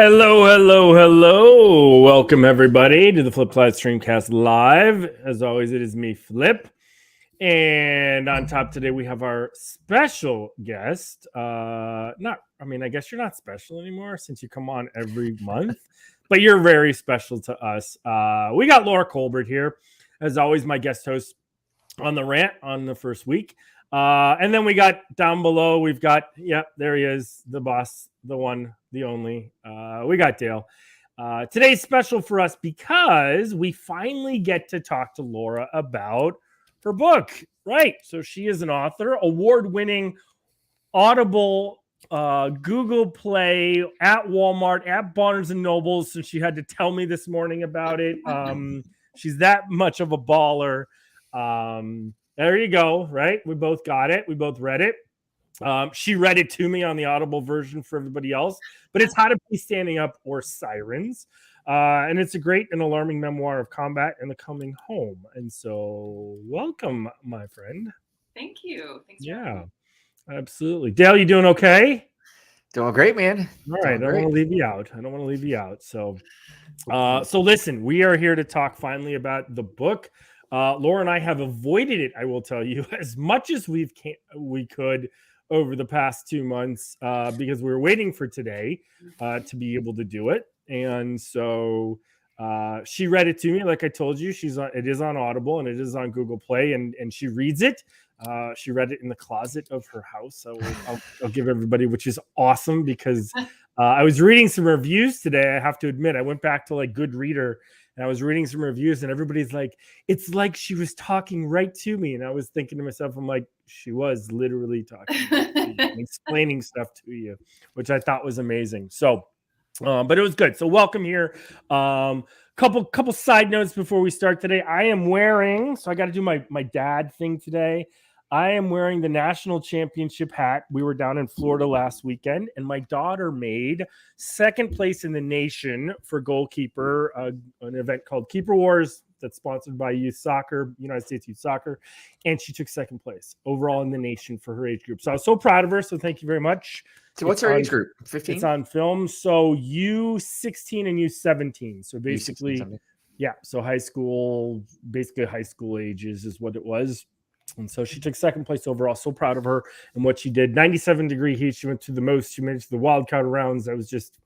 Hello, hello, hello. Welcome, everybody, to the Flipside Streamcast Live. As always, it is me, Flip. And on top today, we have our special guest. I guess you're not special anymore since you come on every month, but you're very special to us. We got Laura Colbert here. As always, my guest host on the rant on the first week. And then we got down below, we've got, there he is, the boss, the one, the only. We got Dale. Today's special for us because we finally get to talk to Laura about her book. Right. So she is an author, award-winning Audible, Google Play, at Walmart, at Barnes & Nobles, since she had to tell me this morning about it. She's that much of a baller. There you go, right? We both got it. We both read it. She read it to me on the Audible version for everybody else, but it's How to Be Standing Up or Sirens. And it's a great and alarming memoir of combat and the coming home. And so welcome, my friend. Thank you. Thanks for having me. Absolutely. Dale, you doing okay? Doing great, man. All right. I don't want to leave you out. So listen, we are here to talk finally about the book. Laura and I have avoided it, I will tell you, as much as we could over the past 2 months because we were waiting for today to be able to do it. And so she read it to me. Like I told you, it is on Audible and it is on Google Play, and she reads it. She read it in the closet of her house. So I'll give everybody, which is awesome because I was reading some reviews today. I have to admit, I went back to like Goodreader and I was reading some reviews and everybody's like, it's like she was talking right to me. And I was thinking to myself, I'm like, she was literally talking and explaining stuff to you, which I thought was amazing. So, but it was good. So welcome here. Couple side notes before we start today. I am wearing, so I got to do my dad thing today. I am wearing the national championship hat. We were down in Florida last weekend, and my daughter made second place in the nation for goalkeeper, an event called Keeper Wars that's sponsored by Youth Soccer, United States Youth Soccer, and she took second place overall in the nation for her age group. So I was so proud of her, so thank you very much. So what's her age group? 15? It's on film. So U16 and U17. So basically, so high school, basically high school ages is what it was. And so she took second place overall. So proud of her and what she did. 97-degree heat. She went to the most. She made it to the wild card rounds. That was just,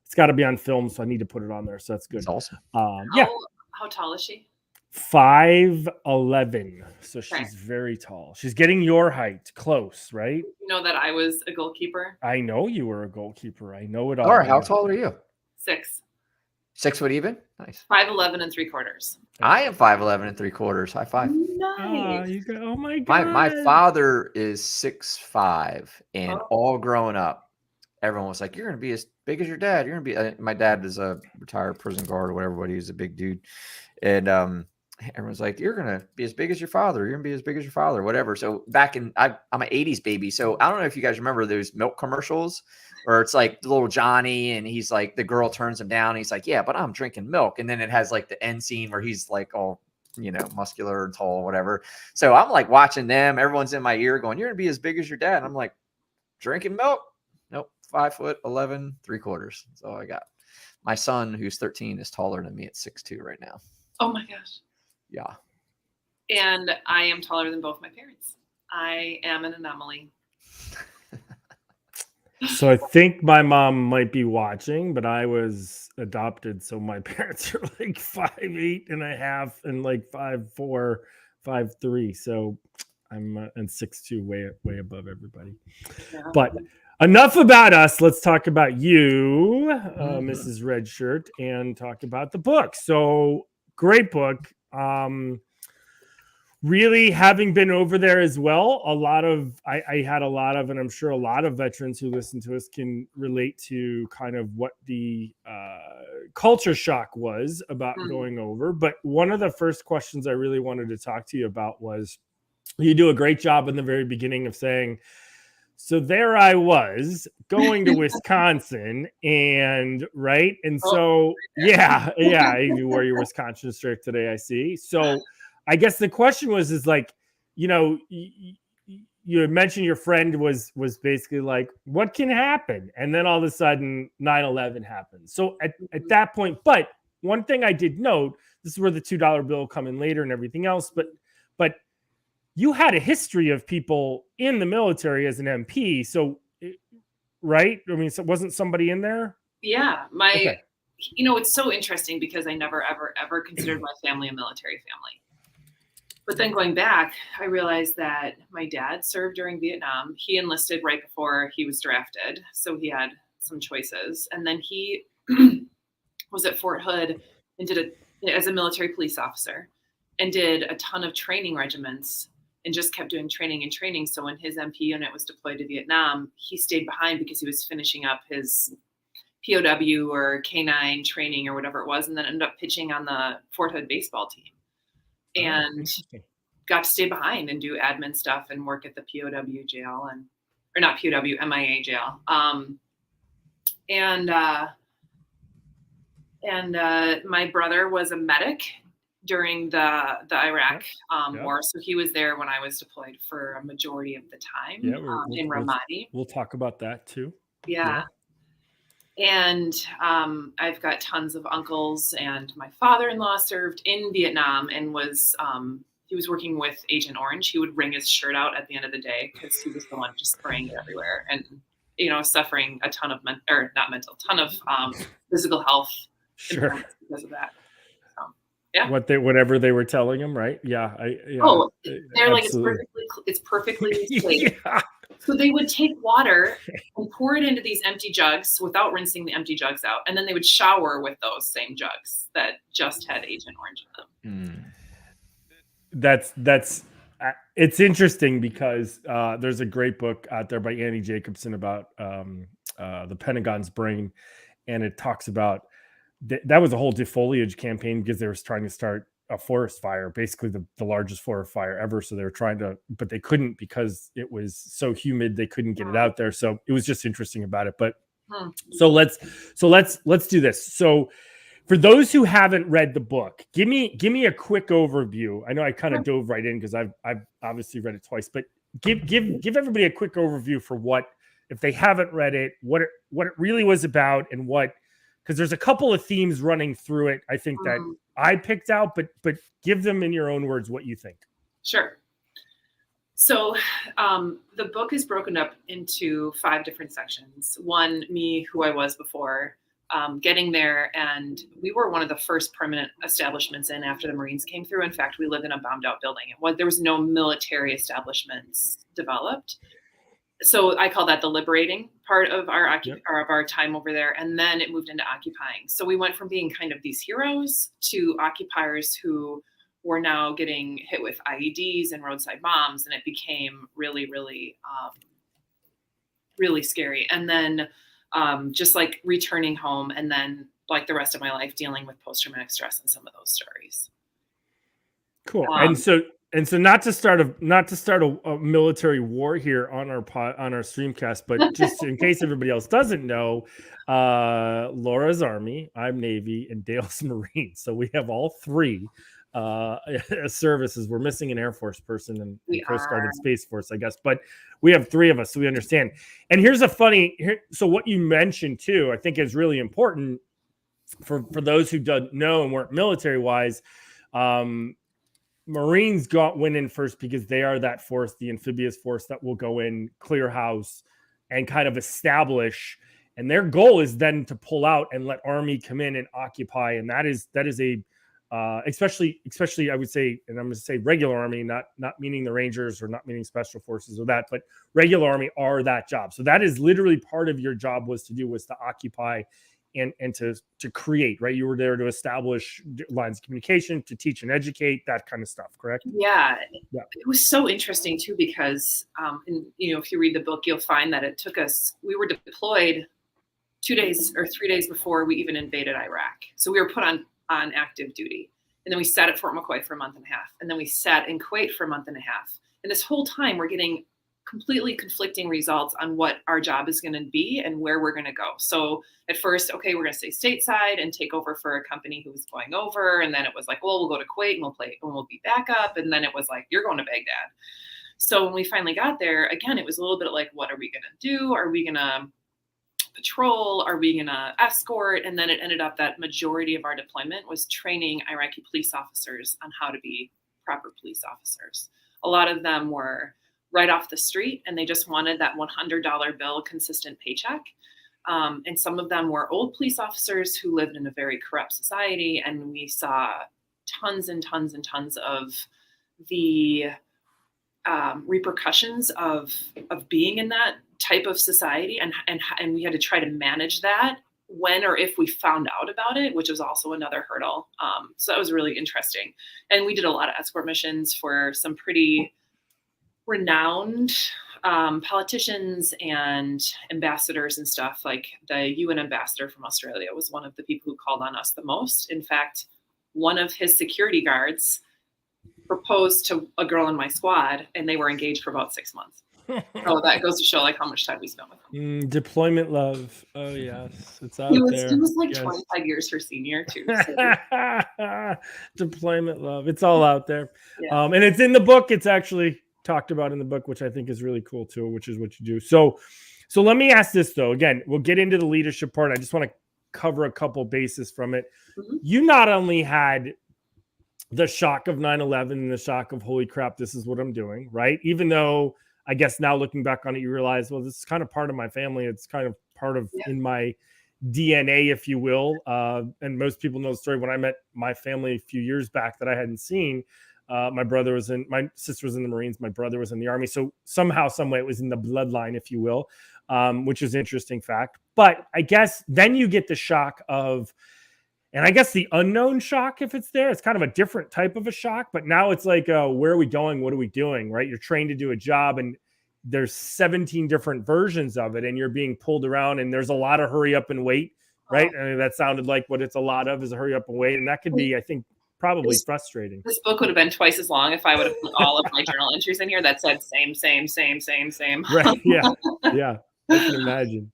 it's got to be on film. So I need to put it on there. So that's good. That's awesome. How tall is she? 5'11". So she's very tall. She's getting your height, close, right? You know that I was a goalkeeper? I know you were a goalkeeper. I know it all. Laura, how tall are you? 6. 6 foot even? Nice. 5'11" and 3/4. I am 5'11" and 3/4. High five. Nice. Oh my God. My father is 6'5", and all growing up, everyone was like, "You're gonna be as big as your dad. You're gonna be." My dad is a retired prison guard or whatever, but he's a big dude, and everyone's like, "You're gonna be as big as your father. You're gonna be as big as your father, whatever." So back in, I'm an '80s baby, so I don't know if you guys remember those milk commercials, where it's like the little Johnny, and he's like, the girl turns him down, and he's like, "Yeah, but I'm drinking milk," and then it has like the end scene where he's like all, muscular and tall, whatever. So I'm like watching them. Everyone's in my ear going, "You're gonna be as big as your dad." And I'm like, drinking milk? Nope, 5'11", 3/4. That's all I got. My son, who's 13, is taller than me at 6'2" right now. Oh my gosh. Yeah. And I am taller than both my parents. I am an anomaly. So I think my mom might be watching, but I was adopted. So my parents are like 5'8.5" and like 5'4", 5'3". So I'm and 6'2", way above everybody. Yeah. But enough about us. Let's talk about you, Mrs. Redshirt, and talk about the book. So great book. Really, having been over there as well, I had a lot of, and I'm sure a lot of veterans who listen to us can relate to kind of what the culture shock was about going over. But one of the first questions I really wanted to talk to you about was, you do a great job in the very beginning of saying, so there I was going to Wisconsin and right. And so, you wore your Wisconsin shirt today, I see. So I guess the question is like, you had mentioned your friend was basically like, what can happen? And then all of a sudden 9/11 happened. So at that point, but one thing I did note, this is where the $2 bill come in later and everything else, but you had a history of people in the military as an MP. So, right? I mean, so wasn't somebody in there? Yeah. Okay. It's so interesting because I never, ever considered my family a military family. But then going back, I realized that my dad served during Vietnam. He enlisted right before he was drafted. So he had some choices. And then he was at Fort Hood and as a military police officer and did a ton of training regiments and just kept doing training and training. So when his MP unit was deployed to Vietnam, he stayed behind because he was finishing up his POW or K9 training or whatever it was, and then ended up pitching on the Fort Hood baseball team. And got to stay behind and do admin stuff and work at the POW jail or not POW, MIA jail. And my brother was a medic during the Iraq war. So he was there when I was deployed for a majority of the time in Ramadi. We'll talk about that too. Yeah. And I've got tons of uncles, and my father-in-law served in Vietnam and he was working with Agent Orange. He would wring his shirt out at the end of the day because he was the one just spraying it everywhere and, suffering a ton of physical health because of that. Yeah. Whatever they were telling him, right? Yeah. They're like, it's perfectly safe. Yeah. So they would take water and pour it into these empty jugs without rinsing the empty jugs out. And then they would shower with those same jugs that just had Agent Orange in them. That's it's interesting because there's a great book out there by Annie Jacobson about the Pentagon's brain. And it talks about that was a whole defoliage campaign because they were trying to start a forest fire, basically the largest forest fire ever. So they were trying to, but they couldn't because it was so humid. They couldn't get it out there. So it was just interesting about it. But so let's do this. So for those who haven't read the book, give me a quick overview. I know I kind of dove right in because I've obviously read it twice, but give everybody a quick overview for what, if they haven't read it, what it really was about, and because there's a couple of themes running through it, I think that I picked out, but give them in your own words what you think. Sure. So the book is broken up into 5 different sections. One, me, who I was before, getting there, and we were one of the first permanent establishments in after the Marines came through. In fact, we lived in a bombed out building. There was no military establishments developed. So I call that the liberating part of our time over there. And then it moved into occupying. So we went from being kind of these heroes to occupiers who were now getting hit with IEDs and roadside bombs. And it became really, really, really scary. And then just like returning home, and then like the rest of my life dealing with post-traumatic stress and some of those stories. Cool. And so not to start a military war here on our streamcast, but just in case everybody else doesn't know, Laura's Army, I'm Navy, and Dale's Marine. So we have all 3 services. We're missing an Air Force person and Coast Guard and Space Force, I guess, but we have 3 of us, so we understand. And here's so what you mentioned too, I think is really important for those who don't know and weren't military wise. Marines went in first because they are that force, the amphibious force that will go in, clear house, and kind of establish. And their goal is then to pull out and let Army come in and occupy. And that is a especially I would say, and I'm going to say regular Army, not meaning the Rangers or not meaning Special Forces or that, but regular Army are that job. So that is literally part of your job was to occupy and to create, right? You were there to establish lines of communication, to teach and educate, that kind of stuff, correct? Yeah. It was so interesting too, because, if you read the book, you'll find that it took us, we were deployed 2 days or 3 days before we even invaded Iraq. So we were put on active duty. And then we sat at Fort McCoy for a month and a half. And then we sat in Kuwait for a month and a half. And this whole time we're getting completely conflicting results on what our job is going to be and where we're going to go. So at first, okay, we're going to stay stateside and take over for a company who was going over. And then it was like, well, we'll go to Kuwait and we'll be back up. And then it was like, you're going to Baghdad. So when we finally got there, again, it was a little bit like, what are we going to do? Are we going to patrol? Are we going to escort? And then it ended up that majority of our deployment was training Iraqi police officers on how to be proper police officers. A lot of them were right off the street, and they just wanted that $100 bill consistent paycheck. And some of them were old police officers who lived in a very corrupt society. And we saw tons and tons and tons of the repercussions of being in that type of society. And we had to try to manage that when or if we found out about it, which was also another hurdle. So that was really interesting. And we did a lot of escort missions for some pretty renowned politicians and ambassadors and stuff. Like the UN ambassador from Australia was one of the people who called on us the most. In fact, one of his security guards proposed to a girl in my squad, and they were engaged for about 6 months. So that goes to show like how much time we spent with him. Deployment love. Oh yes, it's out there. He was like yes. 25 years her senior too. So. Deployment love. It's all out there. Yeah. And it's in the book. It's actually talked about in the book, which I think is really cool too, which is what you do. So let me ask this though. Again, we'll get into the leadership part. I just want to cover a couple bases from it. Mm-hmm. You not only had the shock of 9/11 and the shock of holy crap, this is what I'm doing, right? Even though I guess now looking back on it, you realize, well, this is kind of part of my family. It's kind of part of in my DNA, if you will. And most people know the story. When I met my family a few years back that I hadn't seen, my sister was in the Marines. My brother was in the Army. So somehow, some way it was in the bloodline, if you will, which is an interesting fact. But I guess then you get the shock of, and I guess the unknown shock, if it's there, it's kind of a different type of a shock. But now it's like, where are we going? What are we doing? Right? You're trained to do a job, and there's 17 different versions of it, and you're being pulled around, and there's a lot of hurry up and wait. Right? I mean, that sounded like what it's a lot of is a hurry up and wait, and that could be, I think, probably frustrating. This book would have been twice as long if I would have put all of my journal entries in here that said same. Right? Yeah, yeah. I can imagine.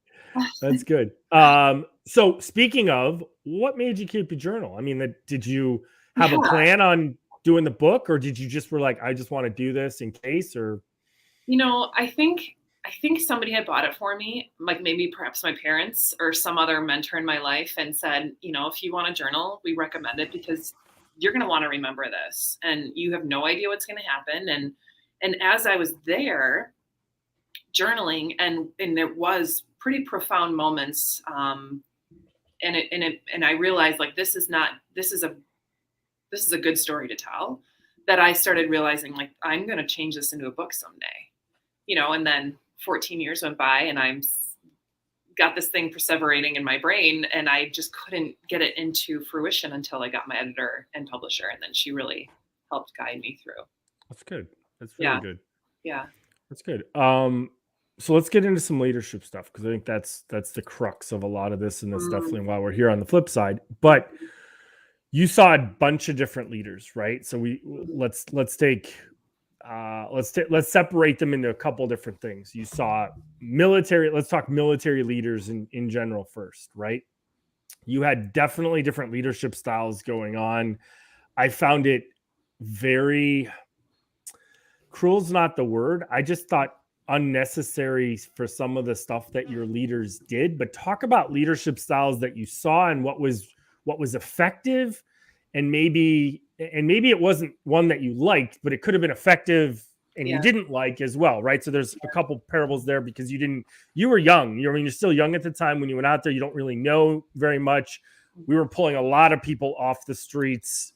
That's good. So speaking of, what made you keep your journal? I mean, did you have a plan on doing the book, or did you just were like, I just want to do this in case? Or, I think somebody had bought it for me, like maybe perhaps my parents or some other mentor in my life, and said, if you want a journal, we recommend it because you're going to want to remember this, and you have no idea what's going to happen. And as I was there journaling, and there was pretty profound moments, and I realized like this is a good story to tell, that I started realizing like I'm going to change this into a book someday, and then 14 years went by, and I'm got this thing perseverating in my brain, and I just couldn't get it into fruition until I got my editor and publisher, and then she really helped guide me through. That's good. That's really good. Yeah, that's good. So let's get into some leadership stuff, because I think that's the crux of a lot of this, and that's definitely why we're here on the flip side. But you saw a bunch of different leaders, right? So let's separate them into a couple different things. You saw military. Let's talk military leaders in general first, right? You had definitely different leadership styles going on. I found it very cruel is not the word. I just thought unnecessary for some of the stuff that your leaders did. But talk about leadership styles that you saw and what was effective, and maybe it wasn't one that you liked, but it could have been effective and you didn't like as well, right? So there's a couple parables there, because you were young. You're still young at the time when you went out there. You don't really know very much. We were pulling a lot of people off the streets,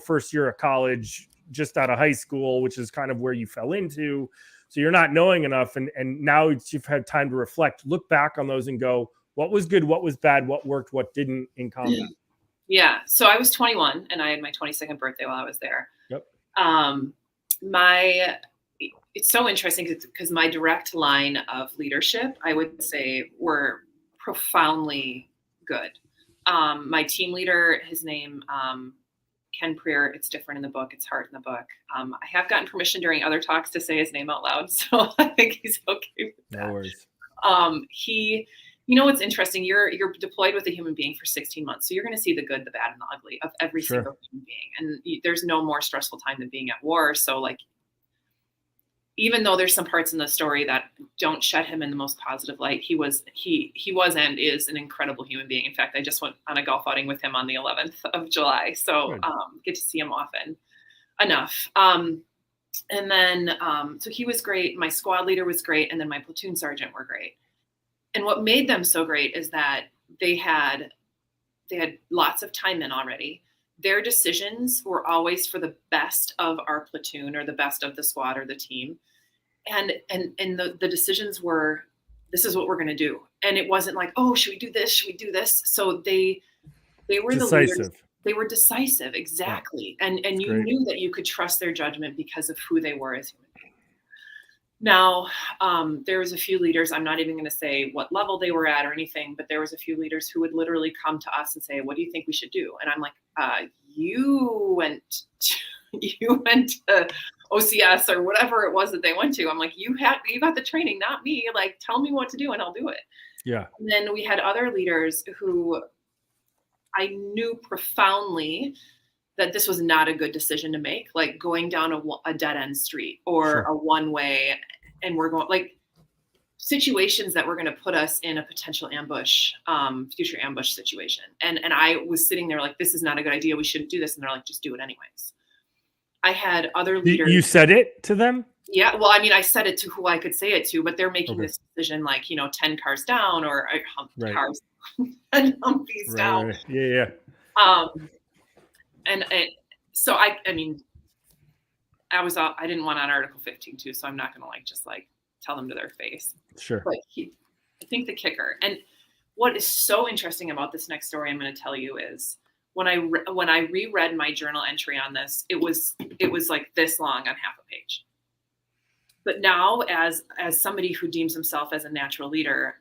first year of college, just out of high school, which is kind of where you fell into. So you're not knowing enough. And now you've had time to reflect, look back on those and go, what was good, what was bad, what worked, what didn't in combat? Yeah. So I was 21 and I had my 22nd birthday while I was there. Yep. It's so interesting because my direct line of leadership, I would say, were profoundly good. My team leader, his name, Ken Preer, it's different in the book. It's hard in the book. I have gotten permission during other talks to say his name out loud, so I think he's okay with that. No worries. What's interesting, you're deployed with a human being for 16 months, so you're going to see the good, the bad, and the ugly of every single human being. And there's no more stressful time than being at war. So even though there's some parts in the story that don't shed him in the most positive light, he was and is an incredible human being. In fact, I just went on a golf outing with him on the 11th of July. So get to see him often enough. And then, so he was great. My squad leader was great. And then my platoon sergeant were great. And what made them so great is that they had lots of time in already. Their decisions were always for the best of our platoon or the best of the squad or the team. And the decisions were, this is what we're going to do. And it wasn't like, oh, should we do this? Should we do this? So they were decisive. The leaders. They were decisive. Exactly. Yeah. And you knew that you could trust their judgment because of who they were as human beings. Now, there was a few leaders, I'm not even going to say what level they were at or anything, but there was a few leaders who would literally come to us and say, what do you think we should do? And I'm like, you went to OCS or whatever it was that they went to. I'm like, you got the training, not me. Like, tell me what to do and I'll do it. Yeah. And then we had other leaders who I knew profoundly that this was not a good decision to make, like going down a dead end street or a one way, and we're going like situations that were going to put us in a potential ambush, future ambush situation. And I was sitting there like, this is not a good idea. We shouldn't do this. And they're like, just do it anyways. I had other leaders. You said it to them? Yeah. Well, I mean, I said it to who I could say it to, but they're making this decision like, 10 cars down or cars and Humvees down. Right. Yeah. And so I mean, I didn't want on Article 15 too, so I'm not going to tell them to their face. Sure. But I think the kicker, and what is so interesting about this next story I'm going to tell you is when I reread my journal entry on this, it was like this long on half a page. But now, as somebody who deems himself as a natural leader,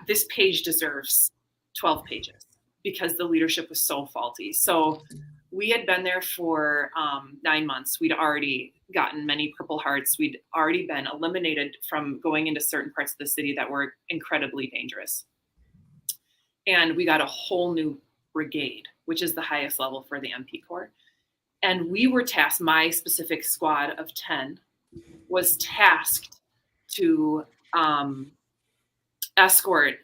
this page deserves 12 pages. Because the leadership was so faulty. So we had been there for 9 months. We'd already gotten many Purple Hearts. We'd already been eliminated from going into certain parts of the city that were incredibly dangerous. And we got a whole new brigade, which is the highest level for the MP Corps. And we were tasked, my specific squad of 10 was tasked to escort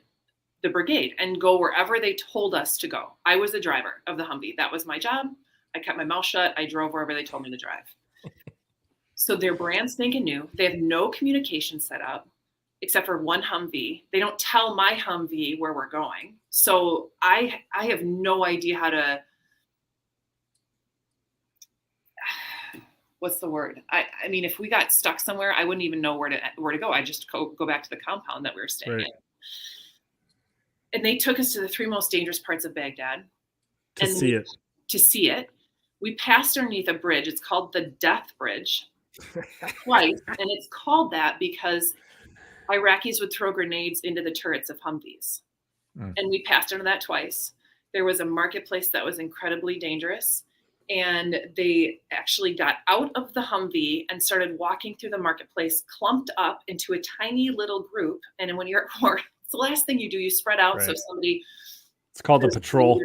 the brigade and go wherever they told us to go. I was the driver of the Humvee. That was my job. I kept my mouth shut. I drove wherever they told me to drive. So they're brand spanking new. They have no communication set up except for one Humvee. They don't tell my Humvee where we're going. So I have no idea how to, what's the word? I mean, if we got stuck somewhere, I wouldn't even know where to go. I just go back to the compound that we were staying in. And they took us to the 3 most dangerous parts of Baghdad. To see it. We passed underneath a bridge. It's called the Death Bridge twice. And it's called that because Iraqis would throw grenades into the turrets of Humvees. And we passed under that twice. There was a marketplace that was incredibly dangerous. And they actually got out of the Humvee and started walking through the marketplace, clumped up into a tiny little group. And when you're at war, it's the last thing you do. You spread out. Right. So somebody. It's called the patrol.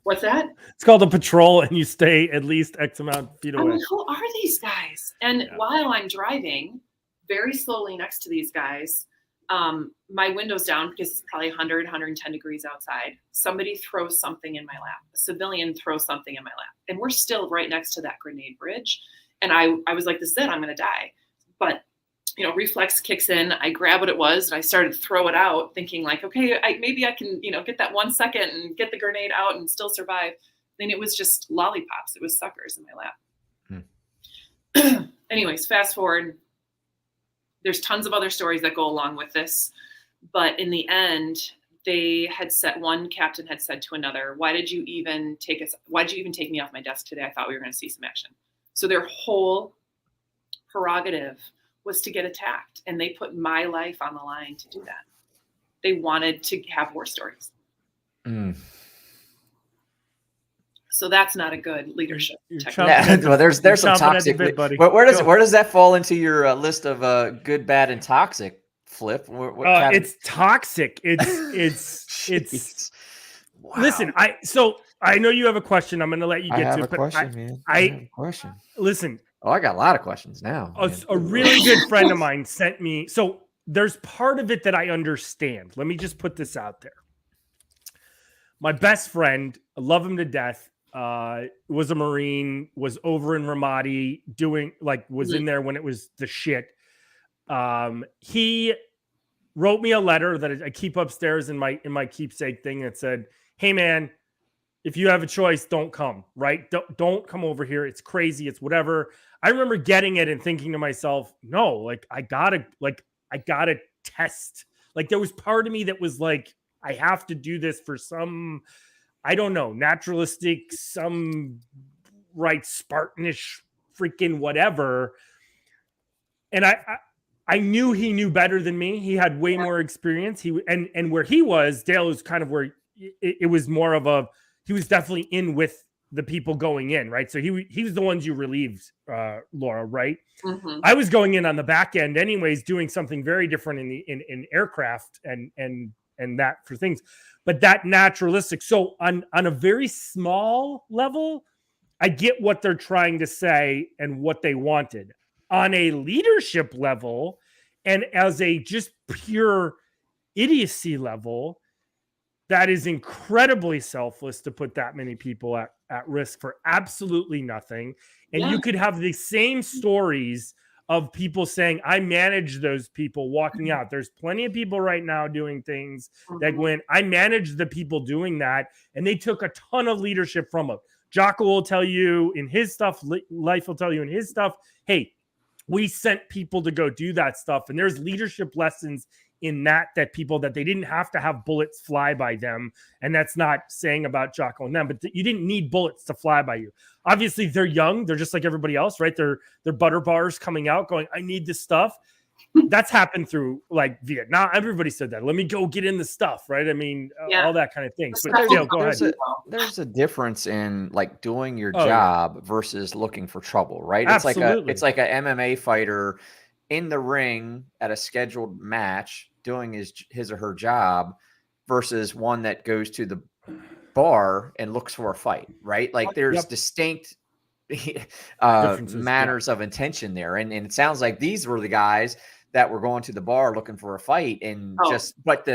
What's that? It's called the patrol, and you stay at least X amount of feet away. I'm like, who are these guys? And while I'm driving very slowly next to these guys, my window's down because it's probably 100, 110 degrees outside. Somebody throws something in my lap. A civilian throws something in my lap. And we're still right next to that grenade bridge. And I was like, this is it. I'm going to die. But reflex kicks in. I grab what it was and I started to throw it out thinking like, okay, maybe I can, get that 1 second and get the grenade out and still survive. Then it was just lollipops. It was suckers in my lap. Anyways, fast forward. There's tons of other stories that go along with this. But in the end, one captain had said to another, why did you even take me off my desk today? I thought we were going to see some action. So their whole prerogative was to get attacked, and they put my life on the line to do that. They wanted to have war stories. So that's not a good leadership technique. Well, there's some toxic. Where does that fall into your list of good, bad, and toxic? Flip. It's toxic. It's. Wow. Listen, I know you have a question. I'm going to let you get to it. I have a question. Listen. Oh, I got a lot of questions now. A really good friend of mine sent me. So there's part of it that I understand. Let me just put this out there. My best friend, I love him to death, was a Marine, was over in Ramadi doing was in there when it was the shit. He wrote me a letter that I keep upstairs in my keepsake thing that said, "Hey man, if you have a choice, don't come, right? Don't come over here. It's crazy. It's whatever." I remember getting it and thinking to myself, no, I gotta test. There was part of me that was like, I have to do this for some, I don't know, naturalistic, some Spartanish freaking whatever. And I knew he knew better than me. He had way more experience. And where he was, Dale was kind of where it was more of he was definitely in with the people going in, right? So he was the ones you relieved, Laura, right? Mm-hmm. I was going in on the back end anyways, doing something very different in aircraft and that for things, but that naturalistic. So on a very small level, I get what they're trying to say and what they wanted. On a leadership level and as a just pure idiocy level, that is incredibly selfless to put that many people at risk for absolutely nothing. And you could have the same stories of people saying, I manage those people walking out. There's plenty of people right now doing things that went, I managed the people doing that. And they took a ton of leadership from it. Jocko will tell you in his stuff, Life will tell you in his stuff, hey, we sent people to go do that stuff. And there's leadership lessons in that people that they didn't have to have bullets fly by them. And that's not saying about Jocko and them, but you didn't need bullets to fly by you. Obviously they're young. They're just like everybody else, right? They're butter bars coming out going, I need this stuff. That's happened through Vietnam. Everybody said that. Let me go get in the stuff, right? I mean, all that kind of thing. But Dale, go ahead. There's a difference in doing your Oh, job versus looking for trouble, right? Absolutely. It's like a MMA fighter in the ring at a scheduled match doing his or her job versus one that goes to the bar and looks for a fight, right? There's distinct manners of intention there. And it sounds like these were the guys that were going to the bar looking for a fight but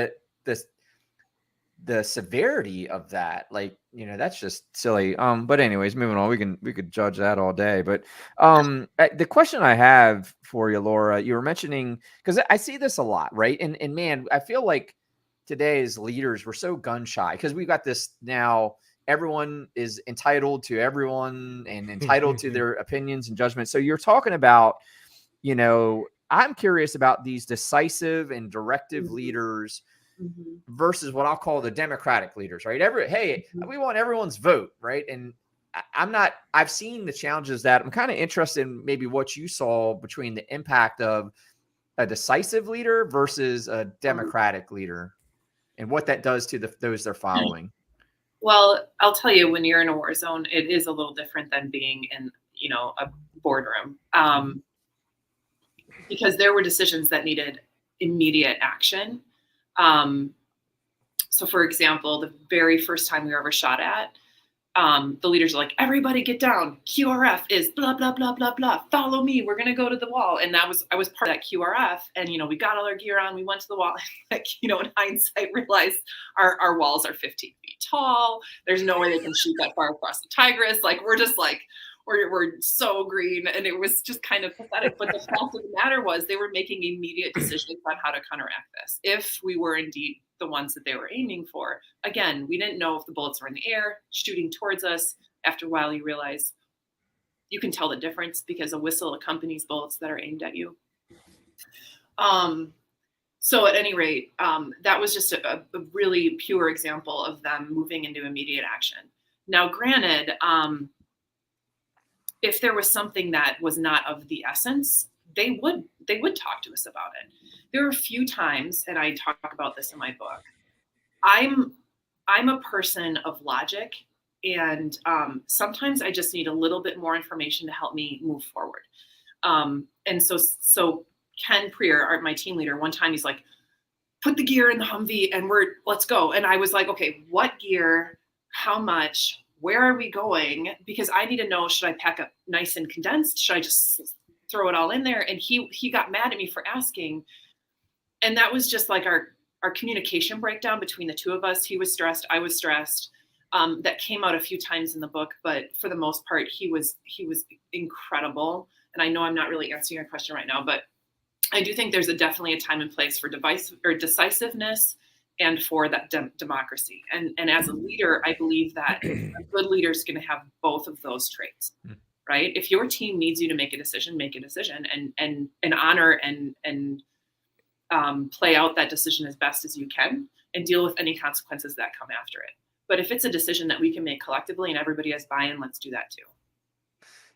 the severity of that, that's just silly. But anyways, moving on, we could judge that all day. But the question I have for you, Laura, you were mentioning, because I see this a lot, right? And man, I feel like today's leaders, we're so gun shy because we've got this now. Everyone is entitled to everyone and entitled to their opinions and judgments. So you're talking about, I'm curious about these decisive and directive leaders versus what I'll call the democratic leaders, right? We want everyone's vote, right? And I've seen the challenges that I'm kind of interested in maybe what you saw between the impact of a decisive leader versus a democratic leader and what that does to those they're following. Well, I'll tell you, when you're in a war zone, it is a little different than being in, a boardroom. Because there were decisions that needed immediate action. So for example, the very first time we were ever shot at, the leaders are like, everybody get down. QRF is blah, blah, blah, blah, blah. Follow me. We're going to go to the wall. And I was part of that QRF. And, we got all our gear on. We went to the wall. In hindsight, realized our walls are 15 feet tall. There's no way they can shoot that far across the Tigris. We're just we're so green. And it was just kind of pathetic. But the fact of the matter was they were making immediate decisions on how to counteract this. If we were indeed the ones that they were aiming for. Again, we didn't know if the bullets were in the air, shooting towards us. After a while, you realize you can tell the difference because a whistle accompanies bullets that are aimed at you. So at any rate, that was just a really pure example of them moving into immediate action. Now, granted, if there was something that was not of the essence, they would talk to us about it. There are a few times, and I talk about this in my book, I'm a person of logic, and sometimes I just need a little bit more information to help me move forward. And so Ken Prier, my team leader, one time he's like, put the gear in the Humvee and let's go. And I was like, okay, what gear, how much, where are we going? Because I need to know, should I pack up nice and condensed? Should I just throw it all in there? And he got mad at me for asking. And that was just like our communication breakdown between the two of us. He was stressed, I was stressed. That came out a few times in the book, but for the most part, he was incredible. And I know I'm not really answering your question right now, but I do think there's definitely a time and place for decisiveness and for that democracy. And as a leader, I believe that a good leader is going to have both of those traits, right? If your team needs you to make a decision and honor and play out that decision as best as you can and deal with any consequences that come after it. But if it's a decision that we can make collectively and everybody has buy-in, let's do that too.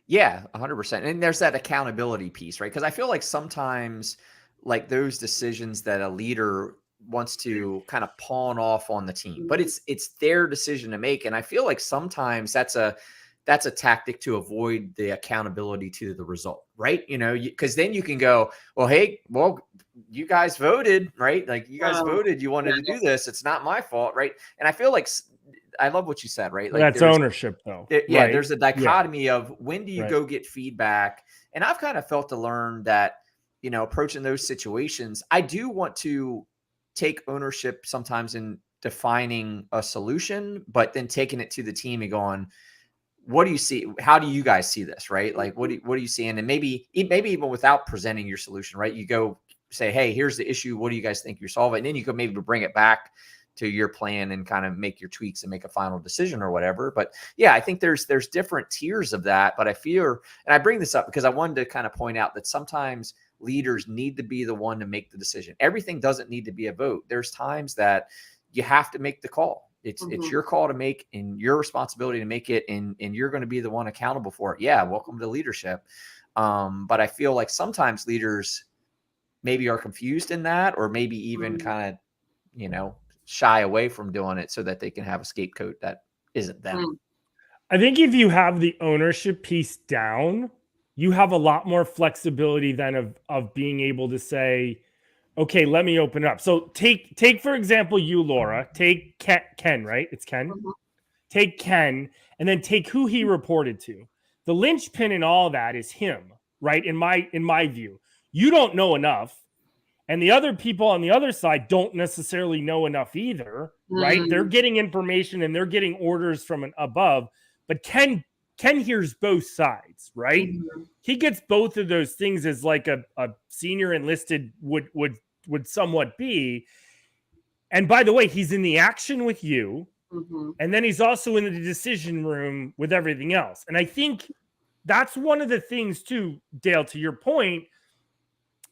Yeah, 100%. And there's that accountability piece, right? Because I feel like sometimes like those decisions that a leader wants to kind of pawn off on the team, but it's their decision to make. And I feel like sometimes that's a tactic to avoid the accountability to the result, right? You know, because then you can go, well, hey, you guys voted, right? Like you guys voted, you wanted to do this. It's not my fault, right? And I feel like I love what you said, right? Like that's ownership though. Right? There's a dichotomy of when do you go get feedback? And I've kind of felt to learn that, you know, approaching those situations, I do want to take ownership sometimes in defining a solution, but then taking it to the team and going, what do you see? How do you guys see this? Right? Like, what do you see? And maybe even without presenting your solution, right? You go say, hey, here's the issue. What do you guys think you're solving? And then you go maybe bring it back to your plan and kind of make your tweaks and make a final decision or whatever. But yeah, I think there's different tiers of that. But I fear, and I bring this up because I wanted to kind of point out that sometimes leaders need to be the one to make the decision. Everything doesn't need to be a vote. There's times that you have to make the call. It's your call to make and your responsibility to make it. And you're going to be the one accountable for it. Yeah. Welcome to leadership. But I feel like sometimes leaders maybe are confused in that, or maybe even kind of, you know, shy away from doing it so that they can have a scapegoat that isn't them. I think if you have the ownership piece down, you have a lot more flexibility than of being able to say, okay, let me open it up. So take for example, you, Laura, take Ken, right? It's Ken. Take Ken and then take who he reported to. The linchpin in all that is him, right? In my view, you don't know enough. And the other people on the other side don't necessarily know enough either, right? They're getting information and they're getting orders from above, but Ken hears both sides, right? He gets both of those things as like a senior enlisted would somewhat be. And by the way, he's in the action with you, and then he's also in the decision room with everything else. And I think that's one of the things too, Dale, to your point.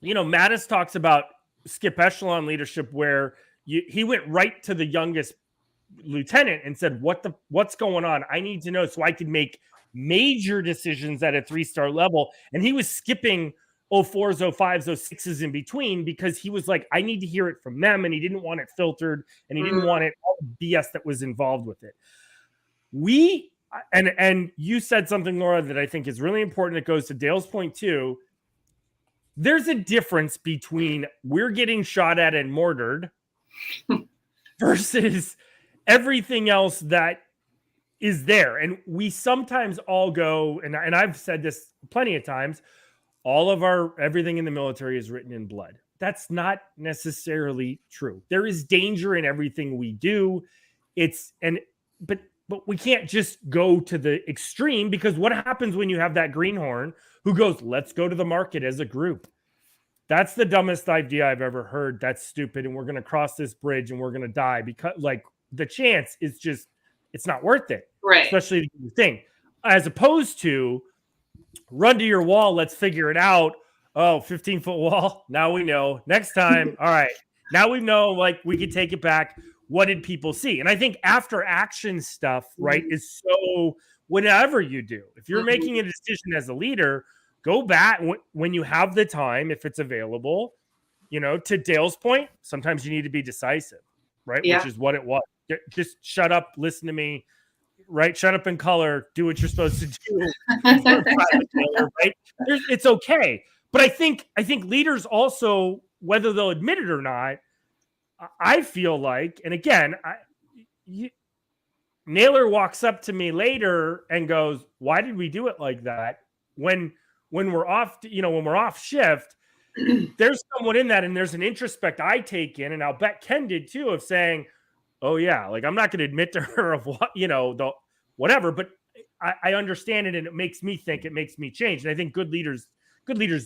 You know, Mattis talks about skip echelon leadership where he went right to the youngest lieutenant and said, what's going on? I need to know so I can make major decisions at a 3-star level. And he was skipping 04s, 05s, 06s in between because he was like, I need to hear it from them. And he didn't want it filtered and he didn't want it all the BS that was involved with it. And you said something, Laura, that I think is really important. It goes to Dale's point too. There's a difference between we're getting shot at and mortared versus everything else that is there. And we sometimes all go, and I've said this plenty of times, all of everything in the military is written in blood. That's not necessarily true. There is danger in everything we do. But we can't just go to the extreme, because what happens when you have that greenhorn who goes, let's go to the market as a group? That's the dumbest idea I've ever heard. That's stupid. And we're going to cross this bridge and we're going to die, because like the chance is just, it's not worth it. Right. Especially the thing, as opposed to run to your wall. Let's figure it out. Oh, 15-foot wall. Now we know. Next time. All right. Now we know, like, we can take it back. What did people see? And I think after action stuff, right, is so whatever you do. If you're making a decision as a leader, go back when you have the time, if it's available. You know, to Dale's point, sometimes you need to be decisive, right? Yeah. Which is what it was. Just shut up, listen to me, right? Shut up in color, do what you're supposed to do. Right? It's okay. But I think leaders also, whether they'll admit it or not, I feel like, and again, Naylor walks up to me later and goes, "Why did we do it like that?" When we're off, when we're off shift, there's someone in that, and there's an introspect I take in, and I'll bet Ken did too, of saying, "Oh yeah, like I'm not going to admit to her of what, the whatever, but I understand it, and it makes me think, it makes me change." And I think good leaders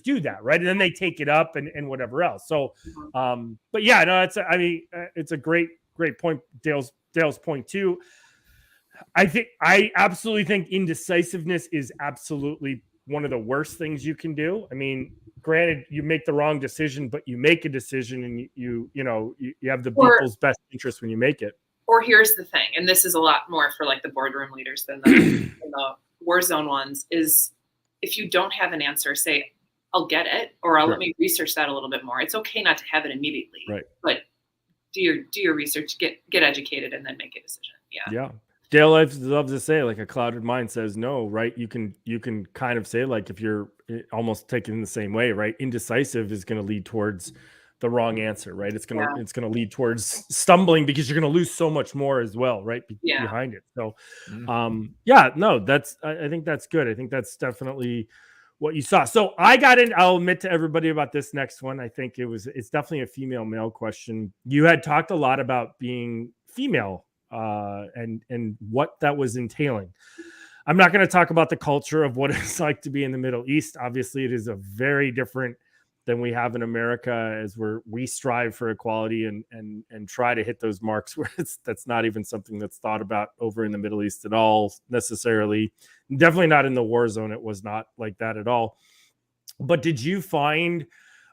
do that, right? And then they take it up and whatever else. So, but yeah, no, it's a great point. Dale's point too. I absolutely think indecisiveness is absolutely one of the worst things you can do. I mean, granted, you make the wrong decision, but you make a decision, and you have the people's best interest when you make it. Or here's the thing, and this is a lot more for like the boardroom leaders than the war zone ones, is if you don't have an answer, say, "I'll get it," or "Let me research that a little bit more." It's okay not to have it immediately, right? But do your research, get educated, and then make a decision. Yeah. Dale loves to say, like, a clouded mind says no, right? You can kind of say, like, if you're almost taken the same way, right? Indecisive is going to lead towards the wrong answer, right? It's going to lead towards stumbling, because you're going to lose so much more as well, right? Behind it. So, I think that's good. I think that's definitely what you saw. So I'll admit to everybody about this next one. I think it's definitely a female male question. You had talked a lot about being female, and what that was entailing. I'm not going to talk about the culture of what it's like to be in the Middle East. Obviously, it is a very different than we have in America, as we strive for equality and try to hit those marks where that's not even something that's thought about over in the Middle East at all necessarily. Definitely not in the war zone. It was not like that at all. But did you find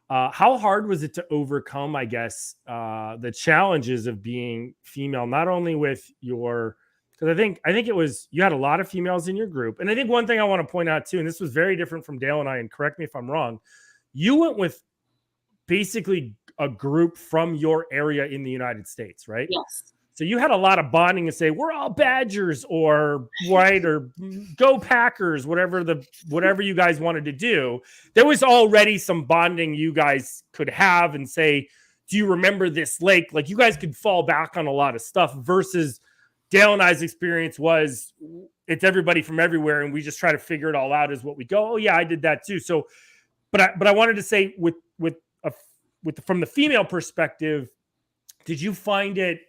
how hard was it to overcome, I guess, the challenges of being female, not only with because I think it was, you had a lot of females in your group. And I think one thing I want to point out too, and this was very different from Dale and I, and correct me if I'm wrong, you went with basically a group from your area in the United States, right? Yes. So you had a lot of bonding and say, "We're all Badgers," or right, or "Go Packers," whatever you guys wanted to do. There was already some bonding you guys could have and say, "Do you remember this lake?" Like, you guys could fall back on a lot of stuff, versus Dale and I's experience was, it's everybody from everywhere, and we just try to figure it all out as what we go. "Oh yeah, I did that too." So, but I wanted to say, from the female perspective, did you find it?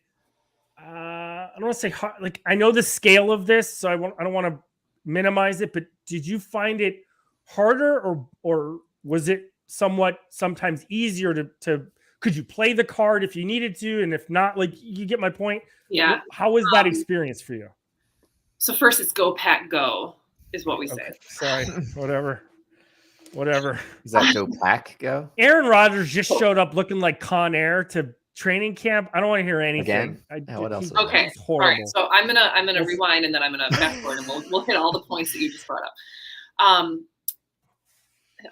I don't want to say hard, like, I know the scale of this, so I don't want to minimize it, but did you find it harder, or was it sometimes easier to could you play the card if you needed to, and if not, like, you get my point? Yeah. How was that experience for you? So first, it's "Go Pack Go" is what we say. Okay. Sorry, whatever. Is that "Go Pack Go"? Aaron Rodgers just showed up looking like Con Air to training camp. I don't want to hear anything. Again? What else? Okay. All right. So I'm gonna rewind, and then I'm gonna fast forward, and we'll hit all the points that you just brought up.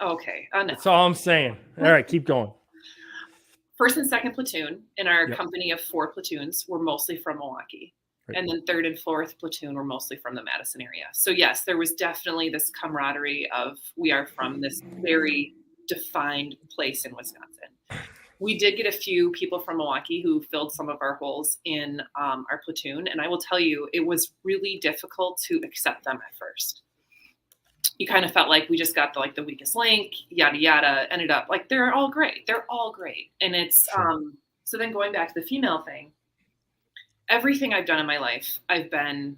Okay. No. That's all I'm saying. All right, keep going. First and second platoon in our company of 4 platoons were mostly from Milwaukee. Right. And then third and fourth platoon were mostly from the Madison area. So yes, there was definitely this camaraderie of, we are from this very defined place in Wisconsin. We did get a few people from Milwaukee who filled some of our holes in our platoon. And I will tell you, it was really difficult to accept them at first. You kind of felt like we just got the weakest link, yada, yada, ended up like, they're all great. And it's, so then going back to the female thing, everything I've done in my life, I've been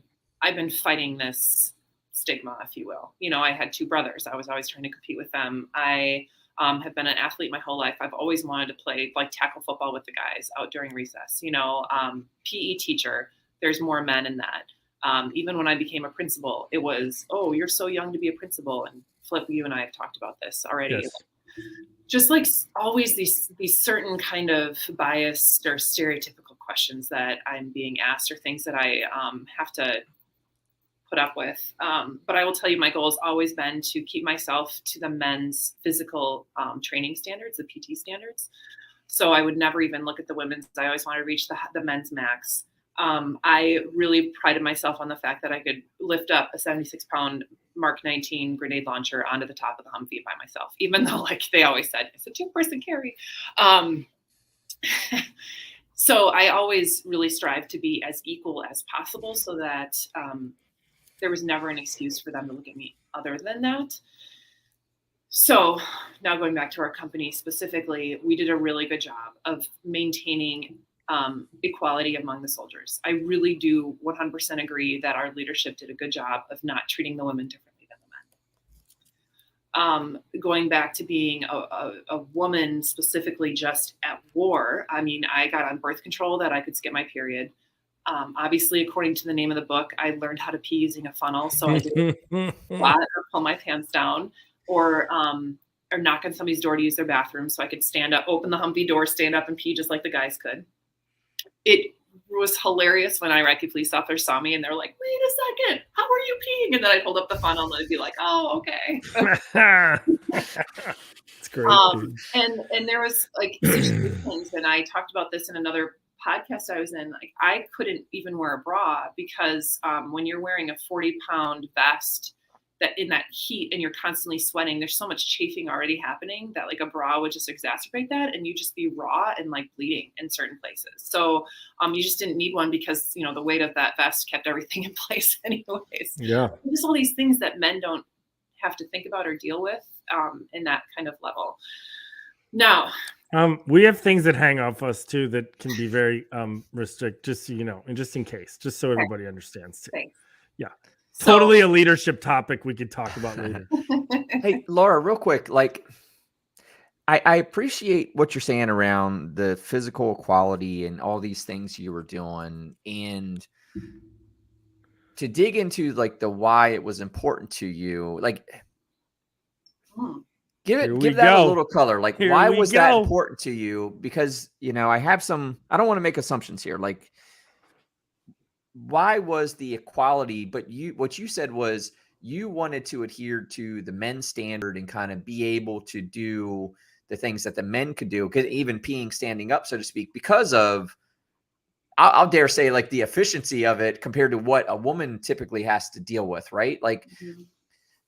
fighting this stigma, if you will. I had 2 brothers. I was always trying to compete with them. I have been an athlete my whole life. I've always wanted to play, like, tackle football with the guys out during recess. PE teacher, there's more men in that. Even when I became a principal, it was, "Oh, you're so young to be a principal." And Flip, you and I have talked about this already. Yes. Just like always these certain kind of biased or stereotypical questions that I'm being asked, or things that I have to put up with. But I will tell you, my goal has always been to keep myself to the men's physical training standards, the PT standards. So I would never even look at the women's. I always wanted to reach the men's max. I really prided myself on the fact that I could lift up a 76-pound Mark 19 grenade launcher onto the top of the Humvee by myself, even though, like they always said, it's a 2-person carry. So I always really strive to be as equal as possible so that there was never an excuse for them to look at me other than that. So now going back to our company specifically, we did a really good job of maintaining equality among the soldiers. I really do 100% agree that our leadership did a good job of not treating the women differently than the men. Going back to being a woman specifically just at war, I mean, I got on birth control that I could skip my period. Obviously, according to the name of the book, I learned how to pee using a funnel. So I did squat or pull my pants down, or knock on somebody's door to use their bathroom so I could stand up, open the Humvee door, stand up and pee just like the guys could. It was hilarious when Iraqi police officers saw me and they're like, wait a second, how are you peeing? And then I'd hold up the funnel and they'd be like, oh, okay. It's great. And there was like situations, and I talked about this in another podcast I was in, like I couldn't even wear a bra because when you're wearing a 40-pound vest that in that heat and you're constantly sweating, there's so much chafing already happening that like a bra would just exacerbate that, and you just be raw and like bleeding in certain places. So you just didn't need one because, you know, the weight of that vest kept everything in place anyways. Yeah. Just all these things that men don't have to think about or deal with in that kind of level. Now, we have things that hang off us too that can be very restrict, just so you know, and just in case, just so everybody understands too. Thanks. Yeah. Totally a leadership topic we could talk about later. Hey, Laura, real quick, like I appreciate what you're saying around the physical equality and all these things you were doing, and to dig into like the why it was important to you, like give that a little color. Like, why was that important to you? Because, you know, I don't want to make assumptions here. Like, why was the equality, but what you said was you wanted to adhere to the men's standard and kind of be able to do the things that the men could do, because even peeing standing up, so to speak, because of, I'll dare say, like the efficiency of it compared to what a woman typically has to deal with, right? Like,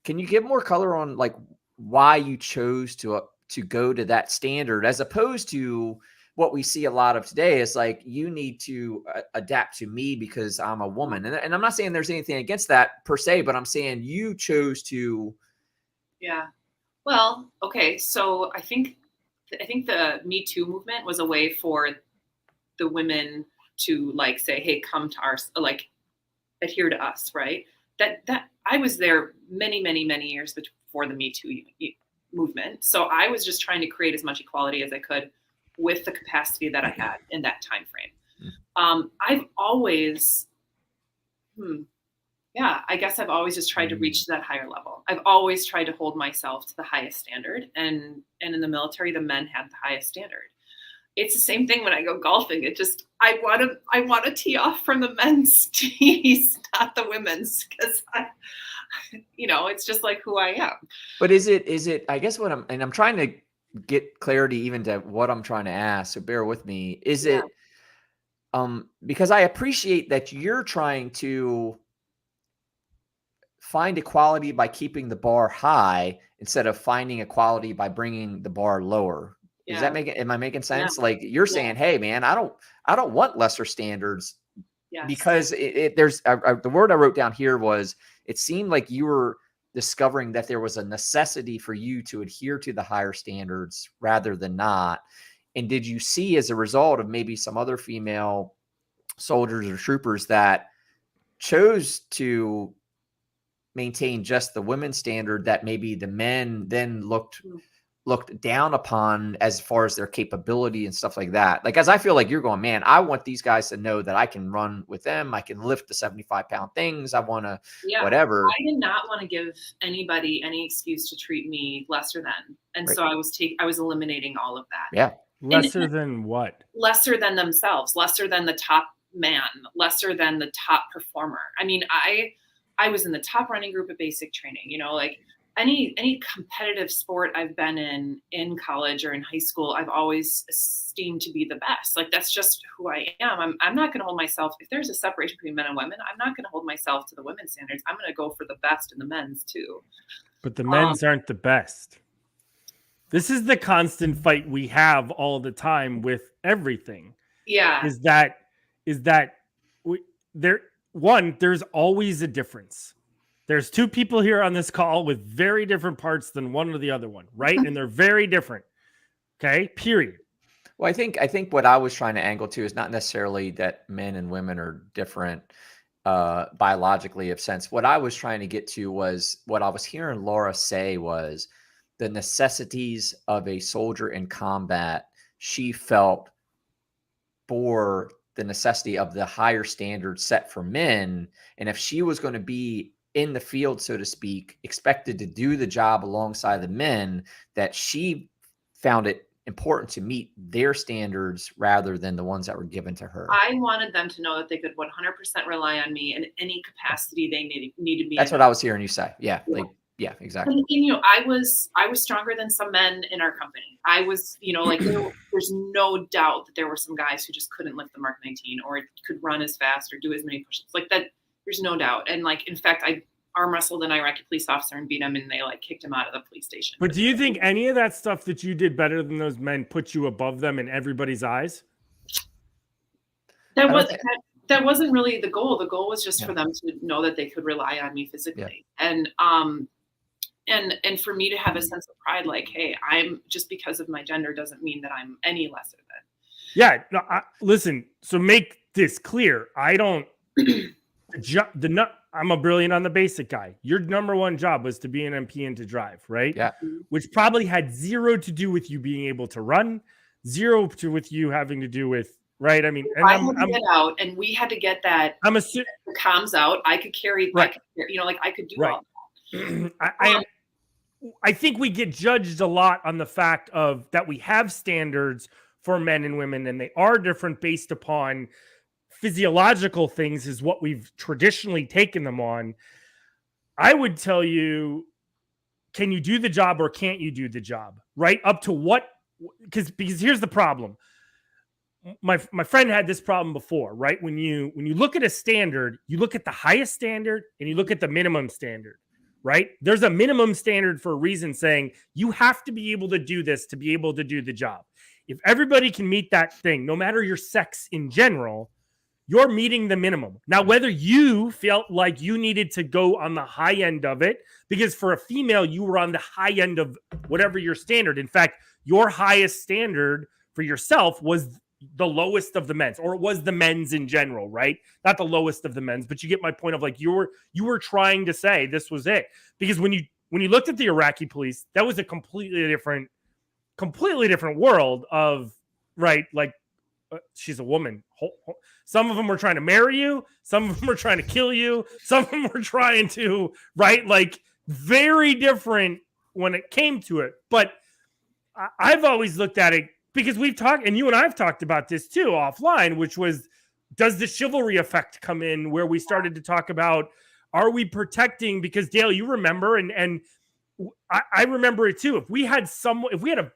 can you give more color on like why you chose to go to that standard as opposed to what we see a lot of today is like, you need to adapt to me because I'm a woman. And I'm not saying there's anything against that per se, but I'm saying you chose to. Yeah. Well, okay. So I think the Me Too movement was a way for the women to like say, hey, come to our, like adhere to us. Right. That I was there many, many, many years before the Me Too movement. So I was just trying to create as much equality as I could with the capacity that I had in that time frame. I've always, I guess I've always just tried to reach that higher level. I've always tried to hold myself to the highest standard, and in the military, the men had the highest standard. It's the same thing when I go golfing. It just, I want to tee off from the men's tees, not the women's, because it's just like who I am. But is it, I guess I'm trying to get clarity even to what I'm trying to ask, so bear with me. Is it because I appreciate that you're trying to find equality by keeping the bar high instead of finding equality by bringing the bar lower. Does that am I making sense? Like you're saying, hey man, I don't want lesser standards because there's the word I wrote down here was, it seemed like you were discovering that there was a necessity for you to adhere to the higher standards rather than not. And did you see as a result of maybe some other female soldiers or troopers that chose to maintain just the women's standard that maybe the men then looked down upon as far as their capability and stuff like that? Like, as I feel like you're going, man, I want these guys to know that I can run with them. I can lift the 75-pound things. I want to, whatever. I did not want to give anybody any excuse to treat me lesser than. And so I was eliminating all of that. Yeah. Lesser than what? Lesser than themselves, lesser than the top man, lesser than the top performer. I mean, I was in the top running group of basic training, like any competitive sport I've been in college or in high school, I've always esteemed to be the best. Like, that's just who I am. I'm not going to hold myself, if there's a separation between men and women, I'm not going to hold myself to the women's standards. I'm going to go for the best in the men's too. But the men's aren't the best. This is the constant fight we have all the time with everything. Yeah. is that there's always a difference. There's two people here on this call with very different parts than one or the other one, right? And they're very different. Okay, period. Well, I think what I was trying to angle to is not necessarily that men and women are different biologically of sense. What I was trying to get to was what I was hearing Laura say was the necessities of a soldier in combat. She felt for the necessity of the higher standards set for men. And if she was going to be in the field, so to speak, expected to do the job alongside the men, that she found it important to meet their standards rather than the ones that were given to her. I wanted them to know that they could 100% rely on me in any capacity they needed me. That's what I was hearing you say. Yeah. Yeah, exactly. And, you know, I was stronger than some men in our company. I was, you know, like there's no doubt that there were some guys who just couldn't lift the Mark 19 or could run as fast or do as many push-ups like that. There's no doubt. And like, in fact, I arm wrestled an Iraqi police officer and beat him, and they like kicked him out of the police station. But do you think any of that stuff that you did better than those men put you above them in everybody's eyes? That wasn't really the goal. The goal was just for them to know that they could rely on me physically. And for me to have a sense of pride, like, hey, I'm just because of my gender doesn't mean that I'm any lesser than. Yeah. No, listen, so make this clear. I don't, I'm a brilliant on the basic guy. Your number one job was to be an MP and to drive, right? Yeah. Which probably had zero to do with you being able to run, zero to with you having to do with, right? I mean, and I had to get out, and we had to get that. The comms out. I could carry, right? You know, like I could do all that. I think we get judged a lot on the fact of that we have standards for men and women, and they are different based upon physiological things is what we've traditionally taken them on. I would tell you, can you do the job or can't you do the job? Right? Up to what? Because here's the problem. My friend had this problem before, right? When you look at a standard, you look at the highest standard and you look at the minimum standard, right? There's a minimum standard for a reason saying you have to be able to do this to be able to do the job. If everybody can meet that thing, no matter your sex in general, you're meeting the minimum. Now, whether you felt like you needed to go on the high end of it, because for a female, you were on the high end of whatever your standard. In fact, your highest standard for yourself was the lowest of the men's, or it was the men's in general, right? Not the lowest of the men's, but you get my point of like you were trying to say this was it. Because when you looked at the Iraqi police, that was a completely different world of, right? Like she's a woman. Some of them were trying to marry you. Some of them were trying to kill you. Some of them were trying to, right? Like very different when it came to it. But I've always looked at it because we've talked, and you and I've talked about this too offline, which was, does the chivalry effect come in where we started to talk about, are we protecting? Because Dale, you remember, and I remember it too. If we had a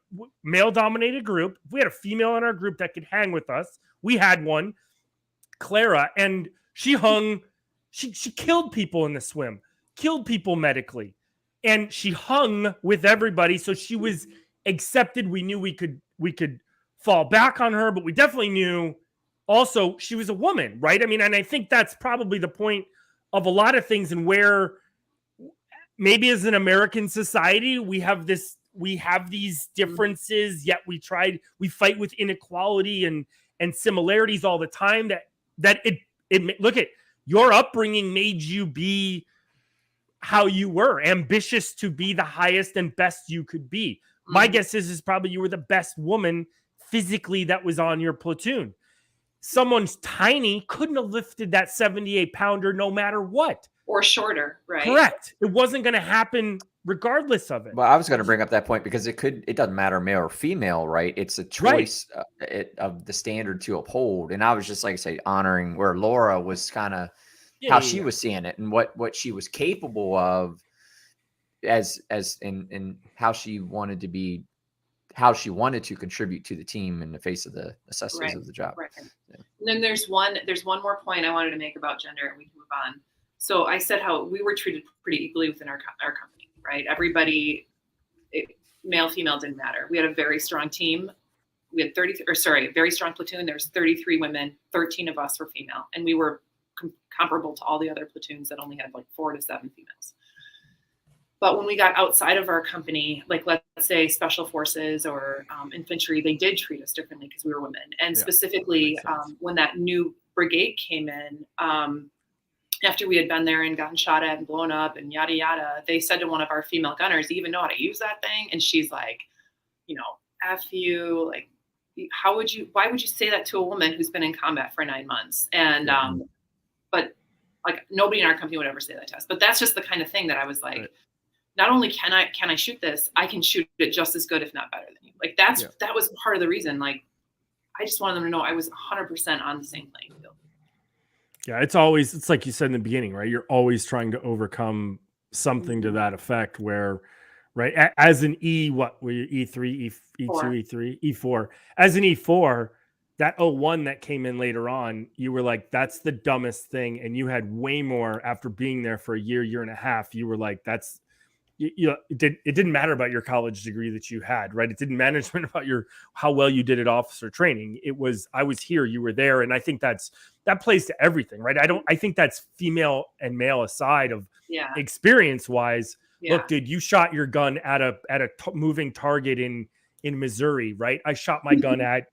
male dominated group, if we had a female in our group that could hang with us, we had one, Clara, and she killed people in the swim, killed people medically. And she hung with everybody. So she was accepted. We knew we could fall back on her, but we definitely knew also she was a woman, right? I mean, and I think that's probably the point of a lot of things, and where maybe as an American society, we have these differences, yet we fight with inequality and similarities all the time that it look at your upbringing made you be how you were, ambitious to be the highest and best you could be. My guess is probably you were the best woman physically that was on your platoon. Someone's tiny couldn't have lifted that 78-pounder no matter what. Or shorter, right? Correct. It wasn't going to happen regardless of it. Well, I was going to bring up that point because it doesn't matter male or female, right? It's a choice of the standard to uphold. And I was just, like I say, honoring where Laura was kind of how she was seeing it and what she was capable of as in how she wanted to be, how she wanted to contribute to the team in the face of the necessities of the job. Right. Yeah. And then there's one more point I wanted to make about gender, and we can move on. So I said how we were treated pretty equally within our company, right? Everybody, male, female, didn't matter. We had a very strong team. we had a very strong platoon. There's 33 women, 13 of us were female, and we were comparable to all the other platoons that only had like 4 to 7 females. But when we got outside of our company, like let's say special forces or infantry, they did treat us differently because we were women. And specifically when that new brigade came in, after we had been there and gotten shot at and blown up and yada, yada, they said to one of our female gunners, "Do you even know how to use that thing?" And she's like, F you, like, why would you say that to a woman who's been in combat for 9 months? And, but like nobody in our company would ever say that to us, but that's just the kind of thing that I was like, not only can I shoot this, I can shoot it just as good, if not better than you. Like that was part of the reason. Like, I just wanted them to know I was 100% on the same playing field. Yeah. It's like you said in the beginning, right? You're always trying to overcome something to that effect where, right. As an E, what were you, E3, E2, E3, E4, as an E4, that 01 that came in later on, you were like, that's the dumbest thing. And you had way more after being there for a year and a half. You were like, it didn't matter about your college degree that you had, right? It didn't matter about how well you did at officer training. It was, I was here, you were there. And I think that plays to everything, right? I think that's female and male aside of experience wise. Look, dude, you shot your gun at a moving target in Missouri, right? I shot my gun at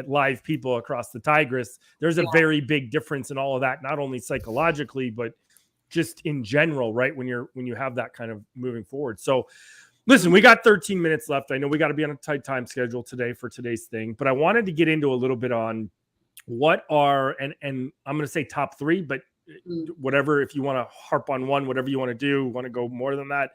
live people across the Tigris. There's a very big difference in all of that, not only psychologically, but just in general, right? When you have that kind of moving forward. So listen, we got 13 minutes left. I know we got to be on a tight time schedule today for today's thing, but I wanted to get into a little bit on what are, and I'm going to say top 3, but whatever, if you want to harp on one, whatever you want to do, want to go more than that.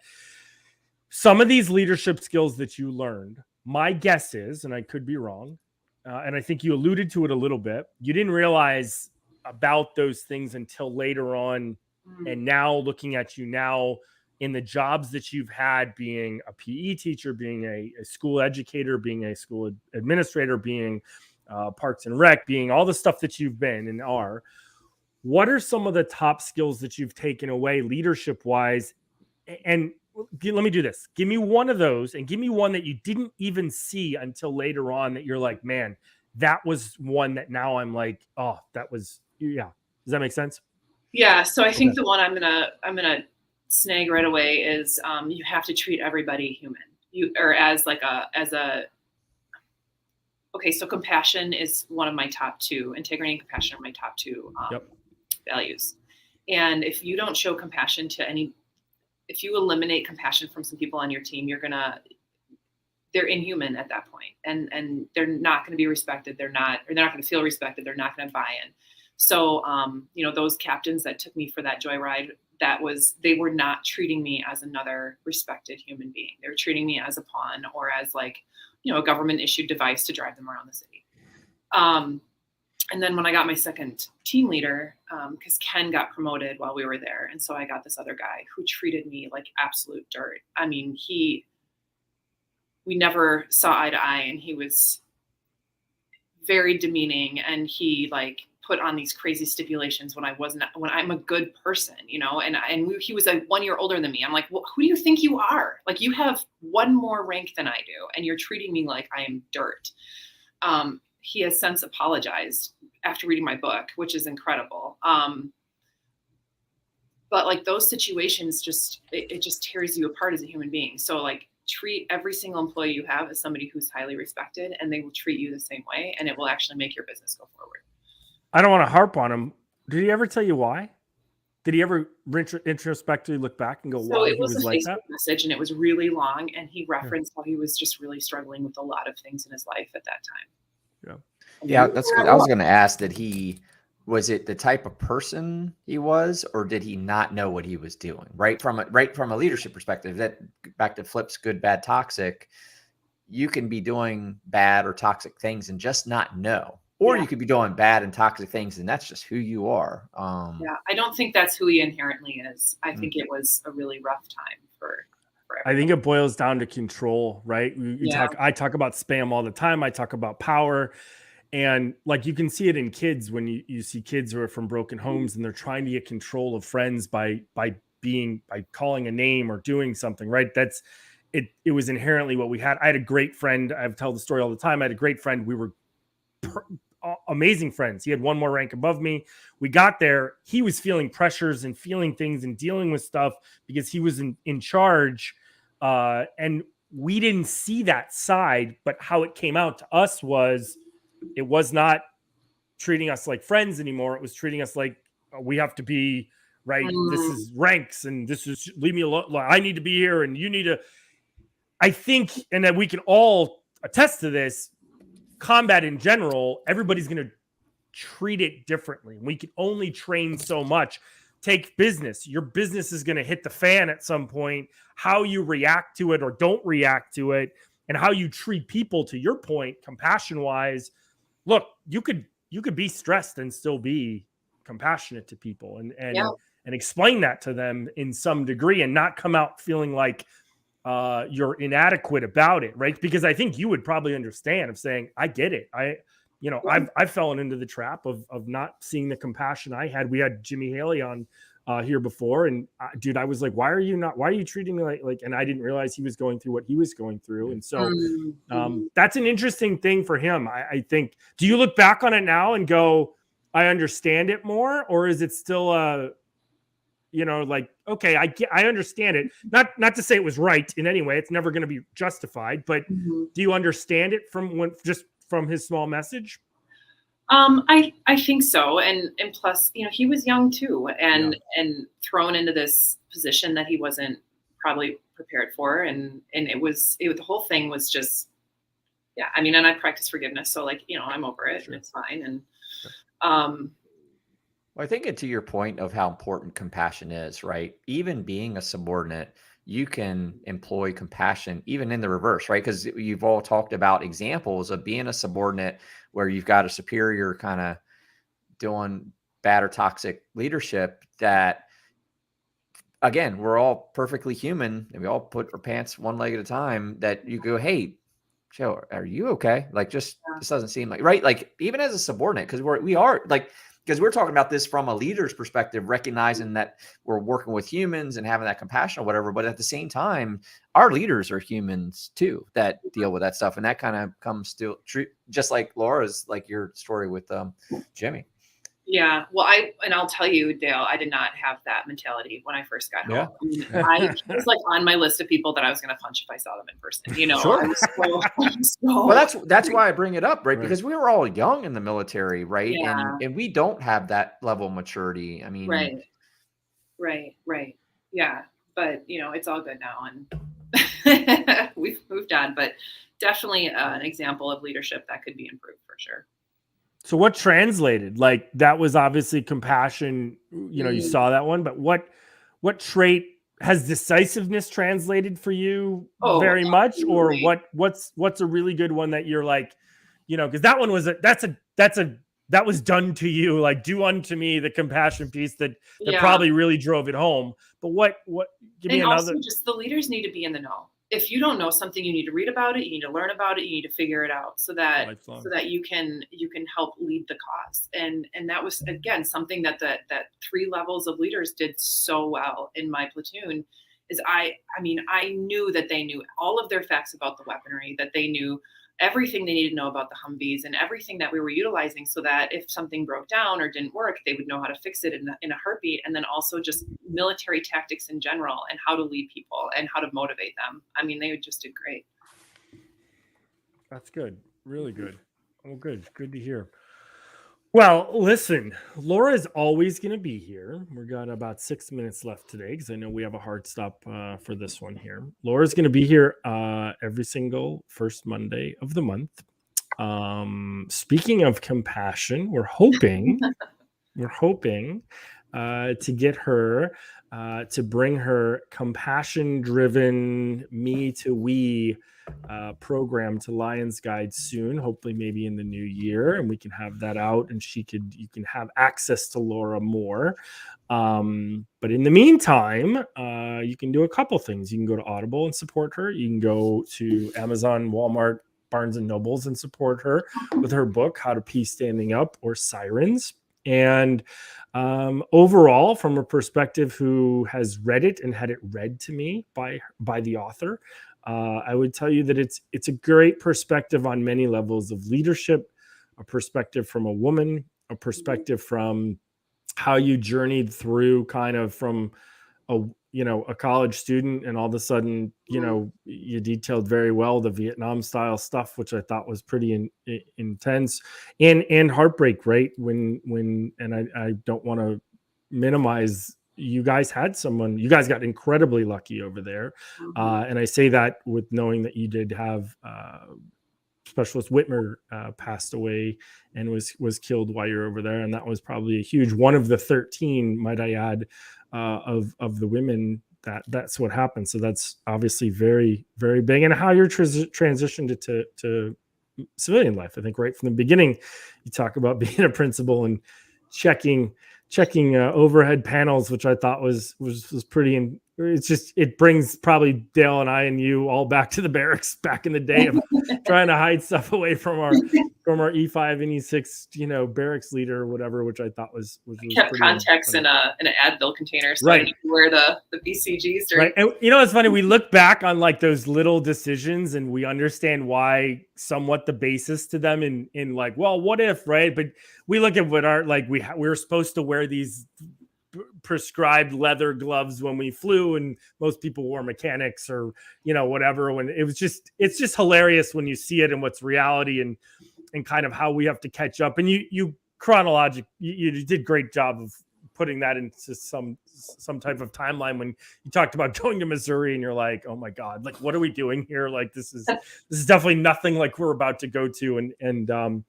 Some of these leadership skills that you learned, my guess is, and I could be wrong, and I think you alluded to it a little bit, you didn't realize about those things until later on. And now looking at you now in the jobs that you've had, being a PE teacher, being a school educator, being a school administrator, being Parks and Rec, being all the stuff that you've been and are, what are some of the top skills that you've taken away leadership wise? And let me do this. Give me one of those and give me one that you didn't even see until later on that you're like, man, that was one that now I'm like, oh, that was, Does that make sense? Yeah. So I think the one I'm gonna snag right away is you have to treat everybody human. Okay, so compassion is one of my top 2. Integrity and compassion are my top 2 values. And if you don't show compassion if you eliminate compassion from some people on your team, they're inhuman at that point, and they're not going to be respected. They're not going to feel respected. They're not going to buy in. So, those captains that took me for that joyride, they were not treating me as another respected human being. They were treating me as a pawn or as like, a government issued device to drive them around the city. And then when I got my second team leader, because Ken got promoted while we were there. And so I got this other guy who treated me like absolute dirt. I mean, we never saw eye to eye, and he was very demeaning, and he like put on these crazy stipulations when I'm a good person, and he was like 1 year older than me. I'm like, well, who do you think you are? Like, you have one more rank than I do, and you're treating me like I am dirt. He has since apologized after reading my book, which is incredible. But like those situations, it just tears you apart as a human being. So like, treat every single employee you have as somebody who's highly respected, and they will treat you the same way, and it will actually make your business go forward. I don't want to harp on him. Did he ever tell you why? Did he ever introspectively look back and go, why he was like that? So it was a Facebook message, and it was really long, and he referenced how he was just really struggling with a lot of things in his life at that time. Yeah, that's good. I was going to ask, was it the type of person he was, or did he not know what he was doing? Right from a leadership perspective, that back to Flip's good, bad, toxic, you can be doing bad or toxic things and just not know. Or you could be doing bad and toxic things, and that's just who you are. I don't think that's who he inherently is. I think it was a really rough time for everyone. I think it boils down to control, right? I talk about spam all the time. I talk about power. And like, you can see it in kids when you see kids who are from broken homes and they're trying to get control of friends by calling a name or doing something, right? it was inherently what we had. I had a great friend. I've told the story all the time. I had a great friend. We were amazing friends. He had one more rank above me. We got there. He was feeling pressures and feeling things and dealing with stuff because he was in charge. And we didn't see that side, but how it came out to us was it was not treating us like friends anymore. It was treating us like we have to be right. This is ranks and this is leave me alone. I need to be here and you need to. I think, and that we can all attest to this, combat in general, everybody's going to treat it differently. We can only train so much. Take business. Your business is going to hit the fan at some point. How you react to it or don't react to it, and how you treat people, to your point, compassion wise. Look, you could be stressed and still be compassionate to people and explain that to them in some degree and not come out feeling like you're inadequate about it, right? Because I think you would probably understand of saying, I get it. I've fallen into the trap of not seeing the compassion I had. We had Jimmy Haley on here before, and dude, I was like, why are you treating me like, and I didn't realize he was going through what he was going through. And so that's an interesting thing for him. I think, do you look back on it now and go, I understand it more, or is it still like, okay, I understand it. Not to say it was right in any way. It's never going to be justified, but do you understand it from his small message? I think so. And plus, he was young too, and thrown into this position that he wasn't probably prepared for. And the whole thing was just, and I practice forgiveness. So I'm over it. Sure. And it's fine. And, well, I think to your point of how important compassion is, right? Even being a subordinate, you can employ compassion even in the reverse, right? Because you've all talked about examples of being a subordinate where you've got a superior kind of doing bad or toxic leadership that, again, we're all perfectly human and we all put our pants one leg at a time, that you go, hey, Joe, are you okay? This doesn't seem like, right? Like even as a subordinate, because because we're talking about this from a leader's perspective, recognizing that we're working with humans and having that compassion or whatever. But at the same time, our leaders are humans too that deal with that stuff. And that kind of comes to just like Laura's, like your story with Jimmy. Yeah. Well, I'll tell you, Dale, I did not have that mentality when I first got home. He was like on my list of people that I was going to punch if I saw them in person. Sure. I was so well, that's why I bring it up, right? Because we were all young in the military, right? Yeah. And we don't have that level of maturity. I mean, right. Yeah. But it's all good now, and we've moved on. But definitely an example of leadership that could be improved for sure. So what translated? Like that was obviously compassion, you saw that one, but what trait has decisiveness translated for you very much? Or what's a really good one that you're like, because that one was that was done to you, like do unto me, the compassion piece that probably really drove it home. But what give me another. Also just the leaders need to be in the know. If you don't know something, you need to read about it. You need to learn about it. You need to figure it out so that you can help lead the cause. And that was, again, something that 3 levels of leaders did so well in my platoon is I knew that they knew all of their facts about the weaponry, that they knew everything they needed to know about the Humvees and everything that we were utilizing so that if something broke down or didn't work, they would know how to fix it in a heartbeat. And then also just military tactics in general and how to lead people and how to motivate them. They just did great. That's good. Really good. Oh, good. Good to hear. Well, listen, Laura is always going to be here. We've got about 6 minutes left today because I know we have a hard stop for this one here. Laura's going to be here every single first Monday of the month. Speaking of compassion, we're hoping to get her to bring her compassion-driven me to we program to Lions Guide soon, hopefully maybe in the new year, and we can have that out and you can have access to Laura more. But in the meantime, you can do a couple things. You can go to Audible and support her. You can go to Amazon, Walmart, Barnes and Nobles and support her with her book, How to Peace Standing Up, or Sirens. And overall, from a perspective who has read it and had it read to me by the author, I would tell you that it's a great perspective on many levels of leadership, a perspective from a woman, a perspective from how you journeyed through kind of from a college student, and all of a sudden, you detailed very well the Vietnam style stuff, which I thought was pretty intense and heartbreak, right? And I don't want to minimize, you guys got incredibly lucky over there. And I say that with knowing that you did have Specialist Whitmer passed away and was killed while you're over there, and that was probably a huge one of the 13, might I add, of the women that's what happened. So that's obviously very, very big. And how you're transitioned to civilian life, I think right from the beginning, you talk about being a principal and checking overhead panels, which I thought was pretty. It brings probably Dale and I and you all back to the barracks back in the day of trying to hide stuff away from our E5 and E6, barracks leader or whatever, which I thought was kept contacts in an Advil container, so right. I didn't wear the BCGs. Right, and it's funny. We look back on like those little decisions, and we understand why somewhat the basis to them in like, well, what if, right? But we look at what we were supposed to wear these prescribed leather gloves when we flew, and most people wore mechanics or whatever. When it's just hilarious when you see it and what's reality and kind of how we have to catch up. And you chronological, you did great job of putting that into some type of timeline when you talked about going to Missouri and you're like, oh my God, like what are we doing here? Like this is definitely nothing like we're about to go to. And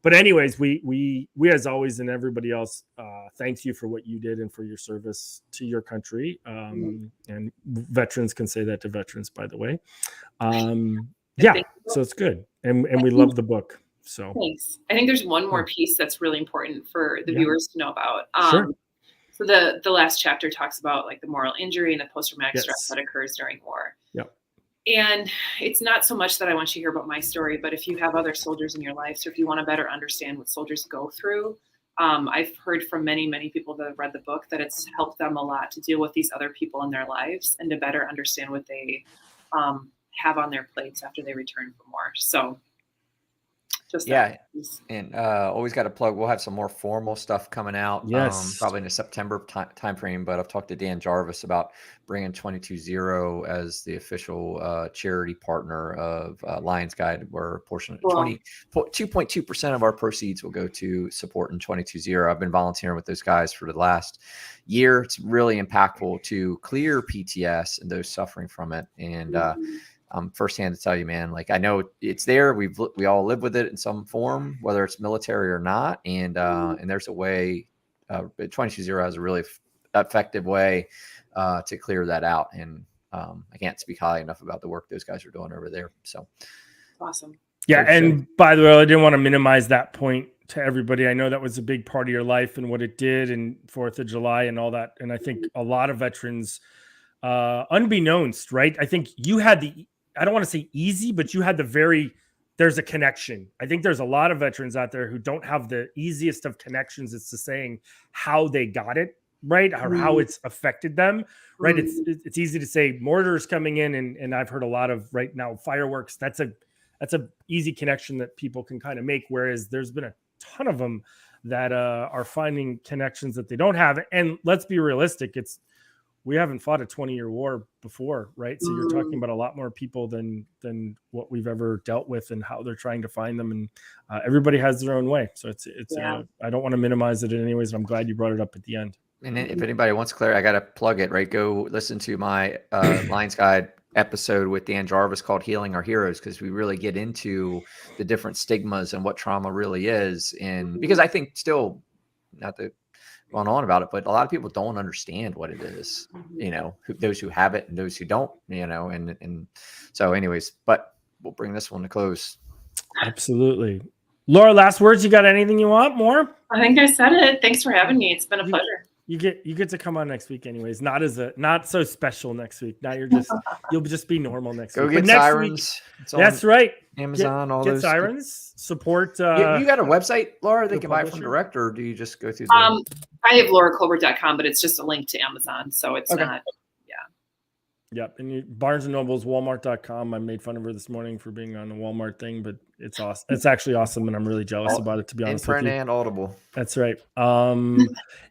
but anyways, we as always, and everybody else, thanks you for what you did and for your service to your country. And veterans can say that to veterans, by the way. Yeah, so it's good. And we love the book. So thanks. I think there's one more piece that's really important for the viewers to know about. Sure. So the last chapter talks about like the moral injury and the post-traumatic stress that occurs during war. Yep. And it's not so much that I want you to hear about my story, but if you have other soldiers in your life, so if you want to better understand what soldiers go through, I've heard from many, many people that have read the book that it's helped them a lot to deal with these other people in their lives and to better understand what they have on their plates after they return from war. So and always got to plug. We'll have some more formal stuff coming out. Yes, probably in the September time frame. But I've talked to Dan Jarvis about bringing 22-0 as the official charity partner of Lions Guide, where a portion of 2.2% of our proceeds will go to support in 22-0. I've been volunteering with those guys for the last year. It's really impactful to clear PTS and those suffering from it. And firsthand to tell you, man, like I know it's there. We all live with it in some form, whether it's military or not. And there's a way, 22-0 has a really effective way to clear that out. And I can't speak highly enough about the work those guys are doing over there. So awesome. Yeah. And by the way, I didn't want to minimize that point to everybody. I know that was a big part of your life and what it did, and 4th of July and all that. And I think a lot of veterans, unbeknownst, right? I think you had I don't want to say easy, but you had there's a connection. I think there's a lot of veterans out there who don't have the easiest of connections. It's to saying how they got it, right? Or how it's affected them, right? It's easy to say mortars coming in, and I've heard a lot of right now fireworks. That's a easy connection that people can kind of make. Whereas there's been a ton of them that are finding connections that they don't have. And let's be realistic. We haven't fought a 20-year war before, right? So you're talking about a lot more people than what we've ever dealt with, and how they're trying to find them. And everybody has their own way. So it's I don't want to minimize it in any ways. I'm glad you brought it up at the end. And if anybody wants clarity, I got to plug it, right? Go listen to my Lions Guide episode with Dan Jarvis called Healing Our Heroes, because we really get into the different stigmas and what trauma really is. And because I think still, not to going on about it, but a lot of people don't understand what it is, those who have it and those who don't, and so anyways, but we'll bring this one to close. Absolutely. Laura, last words. You got anything you want more? I think I said it. Thanks for having me. It's been a pleasure. You get to come on next week anyways. Not so special next week. Now you'll just be normal next Go week. get But next Sirens. week, that's right. Amazon, all get those. Sirens. Support. You got a website, Laura? They the can buy it from publisher? direct, or do you just go through? I have lauracolbert.com, but it's just a link to Amazon, so it's not. Yep. And Barnes and Noble's, Walmart.com. I made fun of her this morning for being on the Walmart thing, but it's awesome. It's actually awesome, and I'm really jealous about it, to be honest with In print you. and Audible. That's right.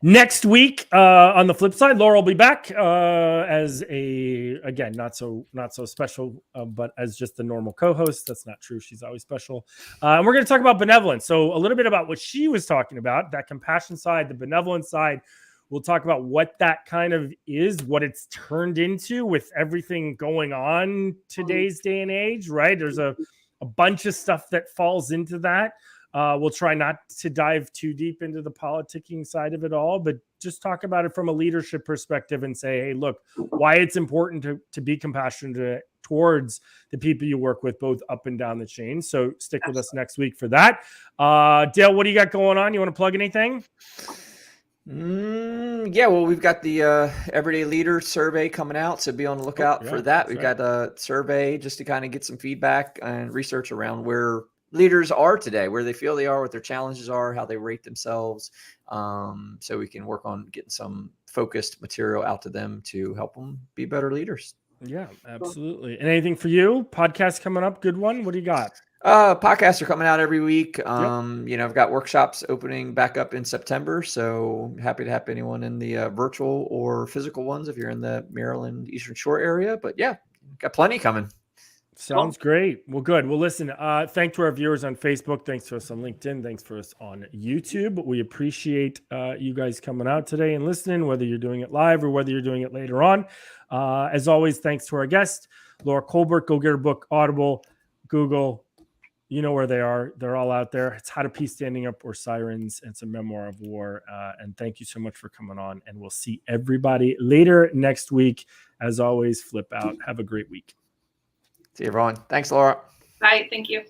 Next week, on the flip side, Laura will be back as again, not so special, but as just the normal co-host. That's not true. She's always special. And we're going to talk about benevolence. So a little bit about what she was talking about, that compassion side, the benevolence side. We'll talk about what that kind of is, what it's turned into with everything going on today's day and age, right? There's a bunch of stuff that falls into that. We'll try not to dive too deep into the politicking side of it all, but just talk about it from a leadership perspective and say, hey, look, why it's important to be compassionate towards the people you work with, both up and down the chain. So stick with us next week for that. Dale, what do you got going on? You want to plug anything? Yeah, well, we've got the Everyday Leader survey coming out, so be on the lookout for that. We've got a survey just to kind of get some feedback and research around where leaders are today, where they feel they are, what their challenges are, how they rate themselves, so we can work on getting some focused material out to them to help them be better leaders. Yeah, absolutely. And anything for you? Podcast coming up? Good one. What do you got? Podcasts are coming out every week. I've got workshops opening back up in September, so happy to have anyone in the virtual or physical ones if you're in the Maryland Eastern Shore area. But yeah, got plenty coming. Sounds great. Well, good. Well, listen, thanks to our viewers on Facebook. Thanks to us on LinkedIn. Thanks for us on YouTube. We appreciate you guys coming out today and listening, whether you're doing it live or whether you're doing it later on. As always, thanks to our guest, Laura Colbert. Go get her book, Audible, Google. You know where they are. They're all out there. It's How to Peace Standing Up or Sirens. It's a memoir of war. And thank you so much for coming on. And we'll see everybody later next week. As always, flip out. Have a great week. See you, everyone. Thanks, Laura. Bye. Thank you.